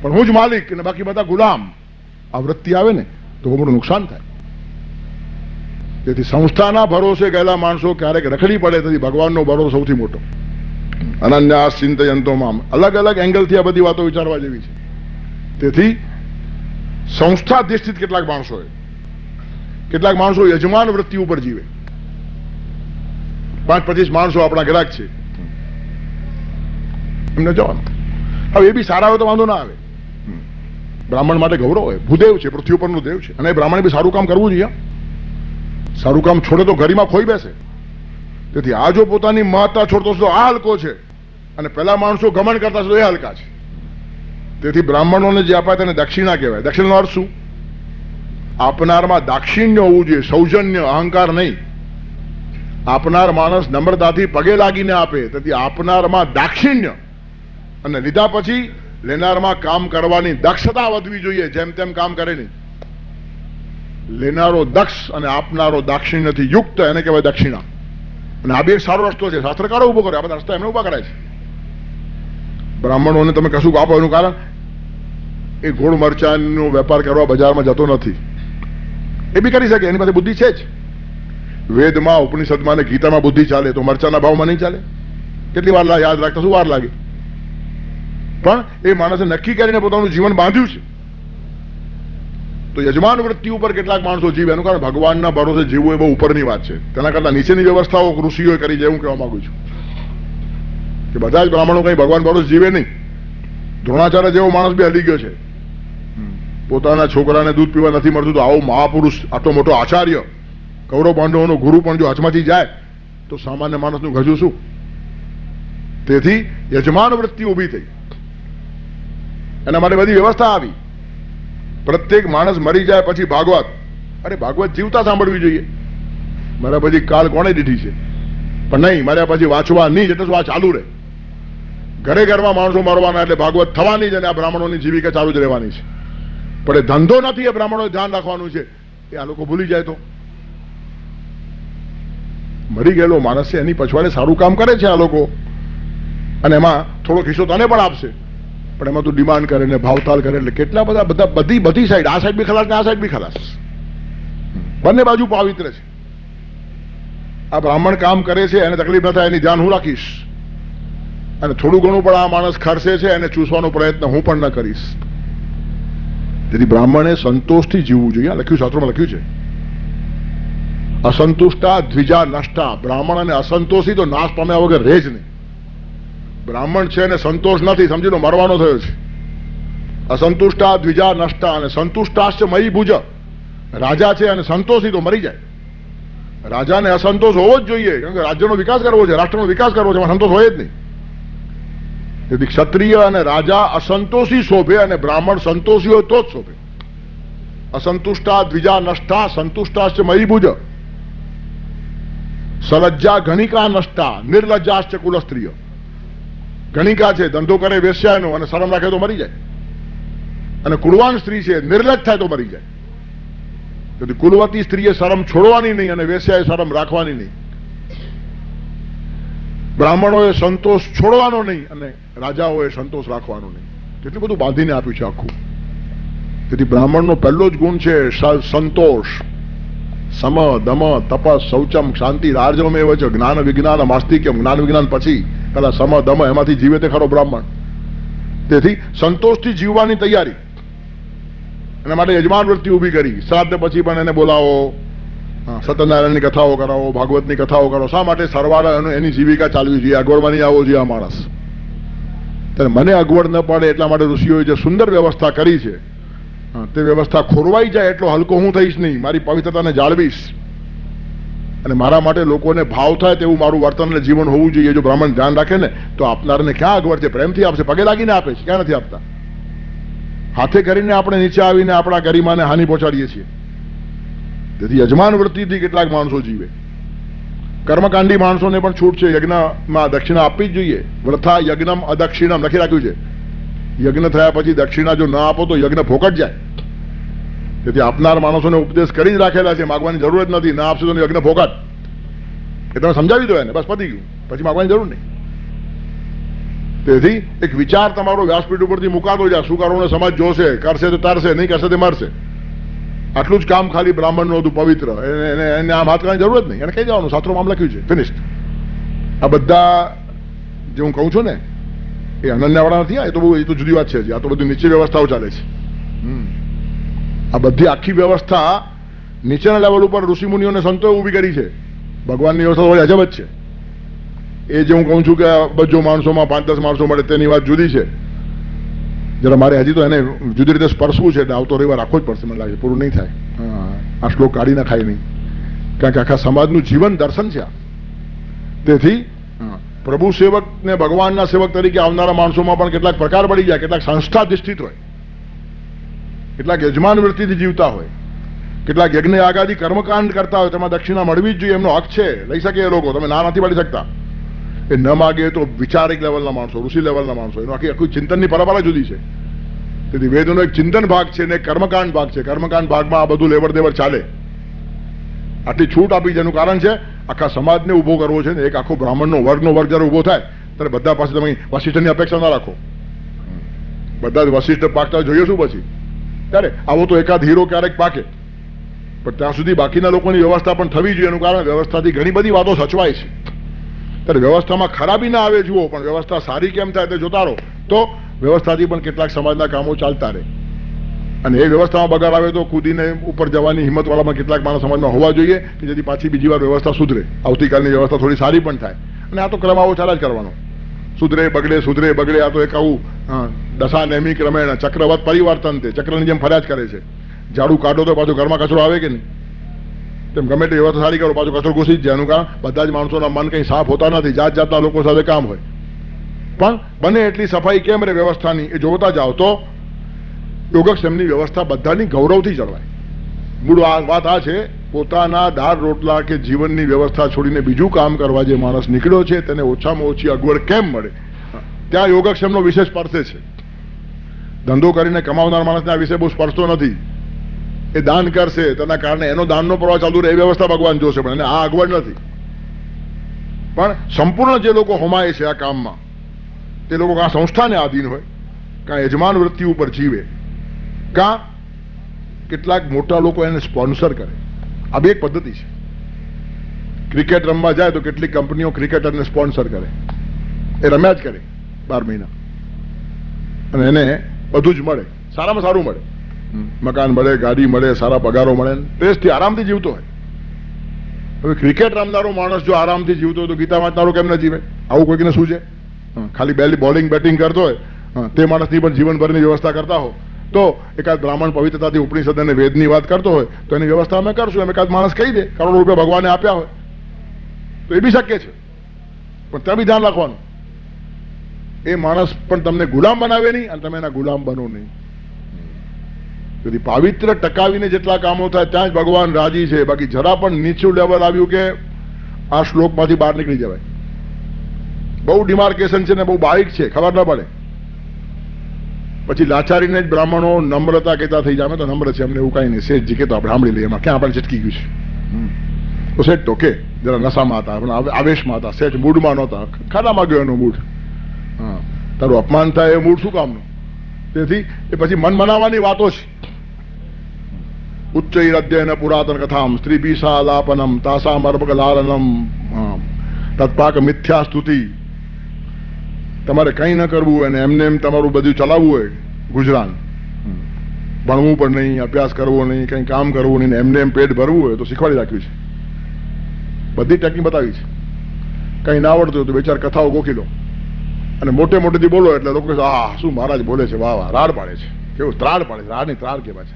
પણ હું જ માલિક અને બાકી બધા ગુલામ. આ વૃત્તિ આવે ને તો બહુ મોટું નુકસાન થાય. તેથી સંસ્થાના ભરોસે ગયેલા માણસો ક્યારેક રખડી પડે. તેથી ભગવાનનો ભરોસો સૌથી મોટો. અનન્યાસ ચિંતયંતોમાં અલગ અલગ એંગલથી આ બધી વાતો વિચારવા જેવી છે. તેથી સંસ્થા અધિષ્ઠિત કેટલાક માણસો યજમાન વૃત્તિ ઉપર જીવે. 5-25 માણસો આપણા ગ્રાહક છે, એમને જવાનું. હવે એ બી સારા હોય તો વાંધો ના આવે. બ્રાહ્મણ માટે ગૌરવ હોય, ભૂદેવ છે, પૃથ્વી ઉપરનું દેવ છે, અને બ્રાહ્મણે બી સારું કામ કરવું જોઈએ. સારું કામ છોડે તો ગરિમા ખોઈ બેસે. તેથી આ જો પોતાની મહત્તા છોડતો તો આ હલકો છે, અને પેલા માણસો ગમન કરતા તો એ હલકા છે. તેથી બ્રાહ્મણોને જે આપ્યા તેને દક્ષિણા કહેવાય. દક્ષિણાનો અર્થ શું? આપનારમાં દાક્ષિણ્ય હોવું જોઈએ, સૌજન્ય, અહંકાર નહીં. આપનાર માણસ નમ્રતાથી પગે લાગીને આપે. તેથી આપનારમાં દાક્ષિણ્ય, અને લીધા પછી લેનારમાં કામ કરવાની દક્ષતા વધવી જોઈએ. જેમ તેમ કામ કરે નહીં. લેનારો દક્ષ અને આપનારો દાક્ષિણ્યથી યુક્ત, એને કહેવાય દક્ષિણા. અને આ બી એક સારો રસ્તો છે. શાસ્ત્રકારો ઉભો કરે, આ બધા રસ્તા એમને ઉભા કરાય છે. બ્રાહ્મણોને તમે કશું આપો એનું કારણ એ ગોળ મરચાંનો વેપાર કરવા બજારમાં જતો નથી. એ બી કરી શકે, એની પાસે બુદ્ધિ છે જ. વેદમાં, ઉપનિષદમાં અને ગીતામાં બુદ્ધિ ચાલે તો મરચાના ભાવમાં નહીં ચાલે? કેટલી વાર યાદ રાખતા શું વાર લાગે? પણ એ માણસે નક્કી કરીને પોતાનું જીવન બાંધ્યું છે. તો યજમાન વૃત્તિ ઉપર કેટલાક માણસો જીવે, એનું કારણ ભગવાનના ભરોસે જીવવું એ બહુ ઉપરની વાત છે. તેના કરતા નીચેની વ્યવસ્થાઓ ઋષિઓએ કરી છે, હું કહેવા માંગુ છું કે બધા જ બ્રાહ્મણો કઈ ભગવાન ભરોસે જીવે નહીં. દ્રોણાચાર્ય જેવો માણસ બી હલી ગયો છે. પોતાના છોકરાને દૂધ પીવા નથી મળતું તો આવો મહાપુરુષ, આટલો મોટો આચાર્ય, કૌરવ પાંડવોનો ગુરુ પણ જો હાથમાંથી જાય તો સામાન્ય માણસનું ગજું શું? તેથી યજમાન વૃત્તિ ઊભી થઈ, એના માટે બધી વ્યવસ્થા આવી. પ્રત્યેક માણસ મરી જાય પછી ભાગવત, અરે ભાગવત જીવતા સાંભળવી જોઈએ. મારા પછી કાલ કોણે દીધી છે? પણ નહીં, મારા પછી વાંચવા નહીં, એટલે શું આ ચાલુ રહે? ઘરે ઘરમાં માણસો મરવાના એટલે ભાગવત થવાની જ, અને આ બ્રાહ્મણોની જીવિકા ચાલુ જ રહેવાની છે. પણ એ ધંધો નથી, એ બ્રાહ્મણોએ ધ્યાન રાખવાનું છે. એ આ લોકો ભૂલી જાય તો મરી ગયેલો માણસ છે, એની પછવાડે સારું કામ કરે છે આ લોકો, અને એમાં થોડો હિસ્સો તને પણ આપશે. પણ એમાં તું ડિમાન્ડ કરે ને ભાવતાલ કરે એટલે કેટલા બધા બધી સાઈડ, આ સાઈડ બી ખલાસ ને આ સાઈડ બી ખલાસ, બંને બાજુ પાવિત્ર છે. આ બ્રાહ્મણ કામ કરે છે, એને તકલીફ ન થાય એની ધ્યાન હું રાખીશ, અને થોડું ઘણું પણ આ માણસ ખર્ચે છે એને ચૂસવાનો પ્રયત્ન હું પણ ન કરીશ. તેથી બ્રાહ્મણે સંતોષથી જીવવું જોઈએ. લખ્યું, શાસ્ત્રોમાં લખ્યું છે, અસંતુષ્ટા દ્વિજા નષ્ટા. બ્રાહ્મણ અને અસંતોષી તો નાશ પામ્યા વગર રહે જ નહીં. બ્રાહ્મણ છે અને સંતોષ નથી, સમજી લો મરવાનો થયો છે. અસંતુષ્ટા દ્વિજા નષ્ટા, અને સંતુષ્ટાશ્ચ મયી ભુજ. રાજા છે અને સંતોષી તો મરી જાય. રાજાને અસંતોષ હોવો જ જોઈએ, કારણ કે રાજ્યનો વિકાસ કરવો છે, રાષ્ટ્રનો વિકાસ કરવો છે, એમાં સંતોષ હોય જ નહીં. તેથી ક્ષત્રિય અને રાજા અસંતોષી શોભે, અને બ્રાહ્મણ સંતોષી હોય તો જ શોભે. અસંતુષ્ટા દ્વિજા નષ્ટા, સંતુષ્ટાશ્ચ મયી ભુજ. સલજ્જા ગણિકા નષ્ટા, નિર્લજ્જાશ્ચ કુલસ્ત્રીય. ગણિકા છે, ધંધો કરે વેશ્યાનો, અને શરમ રાખે તો મરી જાય. અને કુળવાન સ્ત્રી છે, નિર્લજ થાય તો મરી જાય. તેથી કુલવતી સ્ત્રીએ શરમ છોડવાની નહીં, અને વેશ્યાએ શરમ રાખવાની નહીં. બ્રાહ્મણોએ સંતોષ છોડવાનો નહીં, અને રાજાઓએ સંતોષ રાખવાનો નહીં. કેટલું બધું બાંધીને આપ્યું છે આખું. તેથી બ્રાહ્મણનો પહેલો જ ગુણ છે સંતોષ. સમ દમ તપસ શૌચમ શાંતિ રાજમેવ છે. જ્ઞાન વિજ્ઞાન માસ્તિક્યમ. જ્ઞાન વિજ્ઞાન પછી પેલા સમ દમ એમાંથી જીવે તે ખરો બ્રાહ્મણ. તેથી સંતોષથી જીવવાની તૈયારી, એના માટે યજમાન વૃત્તિ ઊભી કરી. શ્રાદ્ધ પછી પણ એને બોલાવો, સત્યનારાયણની કથાઓ કરાવો, ભાગવતની કથાઓ કરો. શા માટે? સરવાળા એની જીવિકા ચાલવી જોઈએ, અગવડમાં નહીં આવવો જોઈએ આ માણસ. મને અગવડ ન પડે એટલા માટે ઋષિઓએ જે સુંદર વ્યવસ્થા કરી છે, તે વ્યવસ્થા ખોરવાઈ જાય એટલો હલકો હું થઈશ નહીં. મારી પવિત્રતાને જાળવીશ, અને મારા માટે લોકોને ભાવ થાય તેવું મારું વર્તન અને જીવન હોવું જોઈએ. જો બ્રાહ્મણ ધ્યાન રાખે ને તો આપનારને ક્યાં અગવડ છે? પ્રેમથી આપશે, પગે લાગીને આપે છે, ક્યાં નથી આપતા? હાથે કરીને આપણે નીચે આવીને આપણા ગરિમાને હાનિ પહોંચાડીએ છીએ. તેથી યજમાન વૃત્તિથી કેટલાક માણસો જીવે. કર્મકાંડી માણસોને પણ છૂટ છે, યજ્ઞમાં દક્ષિણા આપવી જ જોઈએ. વૃથા યજ્ઞમ અદક્ષિણમ લખી રાખ્યું છે. યજ્ઞ થયા પછી દક્ષિણા જો ના આપો તો યજ્ઞ ફોકટ જાય. તેથી આપનાર માણસોને ઉપદેશ કરી જ રાખેલા છે, માગવાની જરૂર જ નથી. ના આપશે તો યજ્ઞ ફોકટ. એ તમે સમજાવી દો એને, બસ પતી ગયું, પછી માગવાની જરૂર નહીં. તેથી એક વિચાર તમારો વ્યાસપીઠ ઉપરથી મુકાતો જાય. સુકારોને સમાજ જોશે, કરશે તો તારશે, નહીં કરશે તો મરશે. આટલું જ કામ ખાલી બ્રાહ્મણનું હતું પવિત્ર. એને આમ હાથ કરવાની જરૂર જ નહીં. એને કહી જવાનું, શાસ્ત્રોમાં લખ્યું છે, ફિનિશ્ડ. આ બધા જે હું કહું છું ને એ અનન્યાવાળા નથી. એ તો જુદી વાત છે. આ તો બધી નીચે વ્યવસ્થાઓ ચાલે છે. આ બધી આખી વ્યવસ્થા નીચેના લેવલ ઉપર ઋષિમુનિઓને સંતોએ ઊભી કરી છે. ભગવાનની વ્યવસ્થા થોડી અજબ જ છે. એ જે હું કહું છું કે બધો માણસોમાં 5-10 માણસો મળે તેની વાત જુદી છે. જરા મારે હજી તો એને જુદી રીતે સ્પર્શવું છે, એટલે આવતો રવિવાર રાખવો જ પડશે. મને લાગે પૂરું નહીં થાય. આ શ્લોક કાઢી નખાય નહીં, કારણ કે આખા સમાજનું જીવન દર્શન છે. તેથી પ્રભુ સેવક ને ભગવાનના સેવક તરીકે આવનારા માણસોમાં પણ કેટલાક પ્રકાર પડી જાય. કેટલાક સંસ્થાધિષ્ઠિત હોય, કેટલાક યજમાન વૃત્તિથી જીવતા હોય, કેટલાક યજ્ઞ આગાદી કર્મકાંડ કરતા હોય. તેમાં દક્ષિણા મળવી જ જોઈએ, એમનો હક છે, લઈ શકે એ લોકો. તમે ના નથી પાડી શકતા. એ ન માગે તો વિચારિક લેવલના માણસો, ઋષિ લેવલના માણસો, એનું આખું ચિંતનની પરંપરા જુદી છે. તેથી વેદનો એક ચિંતન ભાગ છે ને એક કર્મકાંડ ભાગ છે. કર્મકાંડ ભાગમાં આ બધું લેવડ દેવડ ચાલે. આટલી છૂટ આપી જેનું કારણ છે આખા સમાજને ઊભો કરવો છે ને એક આખો બ્રાહ્મણનો વર્ગનો વર્ગ જ્યારે ઊભો થાય ત્યારે બધા પાસે તમે વશિષ્ઠની અપેક્ષા ના રાખો. બધા જ વશિષ્ઠ પાકતા જોઈએ શું પછી? ત્યારે આવો તો એકાદ હીરો ક્યારેક પાકે, પણ ત્યાં સુધી બાકીના લોકોની વ્યવસ્થા પણ થવી જોઈએ. એનું કારણ વ્યવસ્થાથી ઘણી બધી વાતો સચવાય છે. ત્યારે વ્યવસ્થામાં ખરાબી ના આવે જુઓ, પણ વ્યવસ્થા સારી કેમ થાય તે જોતા રહો, તો વ્યવસ્થાથી પણ કેટલાક સમાજના કામો ચાલતા રહે. અને એ વ્યવસ્થામાં બગાડ આવે તો કૂદીને ઉપર જવાની હિંમતવાળામાં કેટલાક માણસ સમાજમાં હોવા જોઈએ કે જેથી પાછી બીજી વાર વ્યવસ્થા સુધરે, આવતીકાલની વ્યવસ્થા થોડી સારી પણ થાય. અને આ તો ક્રમ આવો ચાલે જ કરવાનો, સુધરે બગડે સુધરે બગડે. આ તો એક આવું દશા નેમી ક્રમેણ ચક્રવત પરિવર્તન, તે ચક્રની જેમ ફર્યા જ કરે છે. ઝાડુ કાઢો તો પાછું ઘરમાં કચરો આવે કે નહીં? તેમ ગમે તે વ્યવસ્થા સારી કરો પાછું કચરો ઘૂસી જ જાય. એનું કારણ બધા જ માણસોના મન કંઈ સાફ હોતા નથી, જાત જાતના લોકો સાથે કામ હોય. પણ બને એટલી સફાઈ કેમ રહે વ્યવસ્થાની એ જોતા જાઓ તો યોગક્ષેમની વ્યવસ્થા બધાની ગૌરવથી જળવાય. મૂળ વાત આ છે, પોતાના દાળ રોટલા કે જીવનની વ્યવસ્થા છોડીને બીજું કામ કરવા જે માણસ નીકળ્યો છે તેને ઓછામાં ઓછી અગવડ કેમ મળે, ત્યાં યોગક્ષેમનો વિશેષ સ્પર્શે છે. ધંધો કરીને કમાવનાર માણસને આ વિષય બહુ સ્પર્શતો નથી. એ દાન કરશે, તેના કારણે એનો દાનનો પ્રવાહ ચાલુ રહે એ વ્યવસ્થા ભગવાન જોશે, પણ એને આ અગવડ નથી. પણ સંપૂર્ણ જે લોકો હોમાય છે આ કામમાં, તે લોકો કાં સંસ્થાને આધીન હોય, કાં યજમાન વૃત્તિ ઉપર જીવે, કાં કેટલાક મોટા લોકો એને સ્પોન્સર કરે. આ બે એક પદ્ધતિ છે. ક્રિકેટ રમવા જાય તો કેટલીક કંપનીઓ ક્રિકેટરને સ્પોન્સર કરે, એ રમ્યા જ કરે 12 મહિના, અને એને બધું જ મળે, સારામાં સારું મળે, મકાન મળે, ગાડી મળે, સારા પગારો મળે, ટેસ્ટથી આરામથી જીવતો હોય. હવે ક્રિકેટ રમનારો માણસ જો આરામથી જીવતો હોય તો ગીતા વાંચનારો કેમ ન જીવે? આવું કોઈકને શું છે? ખાલી બોલિંગ બેટિંગ કરતો હોય તે માણસની પણ જીવનભરની વ્યવસ્થા કરતા હો, તો એકાદ બ્રાહ્મણ પવિત્રતાથી ઉપનિષદ અને વેદની વાત કરતો હોય તો એની વ્યવસ્થા અમે કરશું. એમ એકાદ માણસ કહી દે કરોડો રૂપિયા ભગવાને આપ્યા હોય તો એ બી શક્ય છે. પણ ત્યાં બી ધ્યાન રાખવાનું, એ માણસ પણ તમને ગુલામ બનાવે નહીં અને તમે એના ગુલામ બનો નહીં. તેથી પાવિત્ર ટકાવીને જેટલા કામો થાય ત્યાં જ ભગવાન રાજી છે. બાકી જરા પણ નીચું લેવલ આવ્યું કે આ શ્લોકમાંથી બહાર નીકળી જવાય. બહુ ડિમાર્કેશન છે ને બહુ બારીક છે, ખબર ના પડે. પછી લાચારીને જ બ્રાહ્મણો નમ્રતા કહેતા થઈ જાય. અમે તો નમ્ર છે, અમને એવું કાંઈ નહીં, શેઠજી કે તો આપણે સાંભળી લઈએ, એમાં ક્યાં આપણે ચટકી ગયું છે. તો શેઠ તો કે જરા નશામાં હતા, પણ આવેશમાં હતા, શેઠ મૂડમાં નહોતા, ખાડામાં ગયો એનો મૂડ. હા, તારું અપમાન થાય એ મૂડ શું કામનું? તેથી એ પછી મન મનાવવાની વાતો છે. ઉચ્ચૈર અધ્યયન પુરાતન કથામ સ્ત્રીભીષાલાપનમ તાસામ અર્ભકલાલનમ તત્પાક મિથ્યા સ્તુતિ. તમારે કંઈ ન કરવું અને એમને એમ તમારું બધું ચલાવવું હોય ગુજરાન, ભણવું પણ નહીં, અભ્યાસ કરવો નહીં, કંઈ કામ કરવું નહીં, એમને એમ પેટ ભરવું હોય તો શીખવાડી રાખ્યું છે. બધી ટેકનિક બતાવી છે. કંઈ ના આવડતું હોય તો બે ચાર કથાઓ ગોખી લો અને મોટે મોટેથી બોલો એટલે લોકો હા શું મહારાજ બોલે છે, વાહ વાહ, રાડ પાડે છે. કેવું ત્રાડ પાડે છે, રાડ નહીં ત્રાડ કહેવાય છે.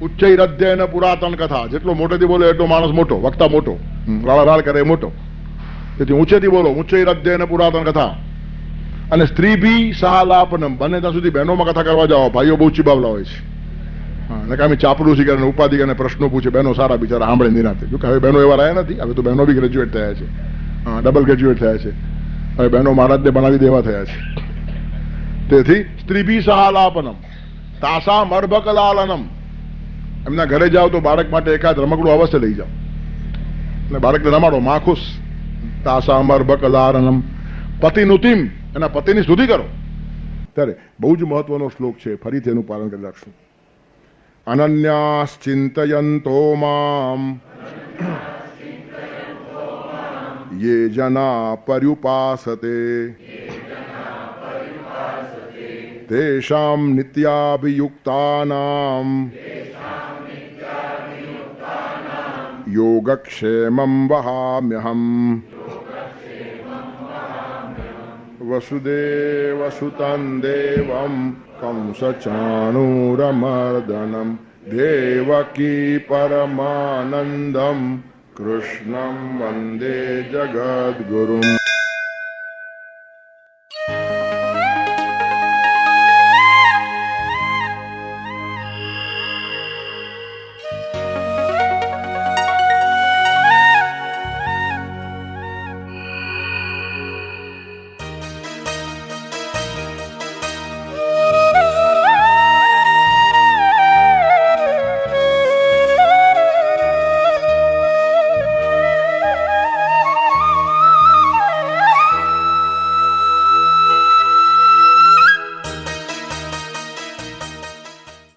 ઉચ્ચૈર અધ્યયન પુરાતન કથા, જેટલો મોટેથી બોલે એટલો માણસ મોટો, વક્તા મોટો, રાડ કરે મોટો. તેથી ઊંચેથી બોલો, ઉચ્ચૈર અધ્યયન પુરાતન કથા. અને સ્ત્રી ભી સહાલાપનમ, બને ત્યાં સુધી બહેનોમાં કથા કરવા જાઓ. ભાઈઓ બહુ ચીબાવલા હોય છે, હા, કામી ચાપડું કરે, ઉપાધિ અને પ્રશ્નો પૂછે. બહેનો સારા બિચારા સાંભળે નિરાતે. જો કે હવે બહેનો એવા રહ્યા નથી, હવે તો બહેનો બી ગ્રેજ્યુએટ થયા છે, હા, ડબલ ગ્રેજ્યુએટ થયા છે. હવે બહેનો મહારાજને બનાવી દેવા થયા છે. તેથી સ્ત્રી ભી સહાલાપનમ તાસામ અર્ભકલાલનમ. એમના ઘરે જાઓ તો બાળક માટે એકાદ રમકડું અવશ્ય લઈ જાઓ અને બાળકને રમાડો, માં ખુશ. તાસામ અર્ભકલાલનમ પતિનુતિમ, એના પતિની સ્તુતિ કરો. ત્યારે બહુ જ મહત્વનો શ્લોક છે, ફરીથી એનું પાલન કરી રાખશું. અનન્યાશ્ચિંતયન્તો મામ યે જના પર્યુપાસતે તેષાં નિત્યાભિયુક્તાનાં યોગક્ષેમં વહામ્યહમ. વસુદેવસુતં દેવં કંસચાણૂરમર્દનમ દેવકી પરમાનંદમ કૃષ્ણં વંદે જગદ્ગુરુમ.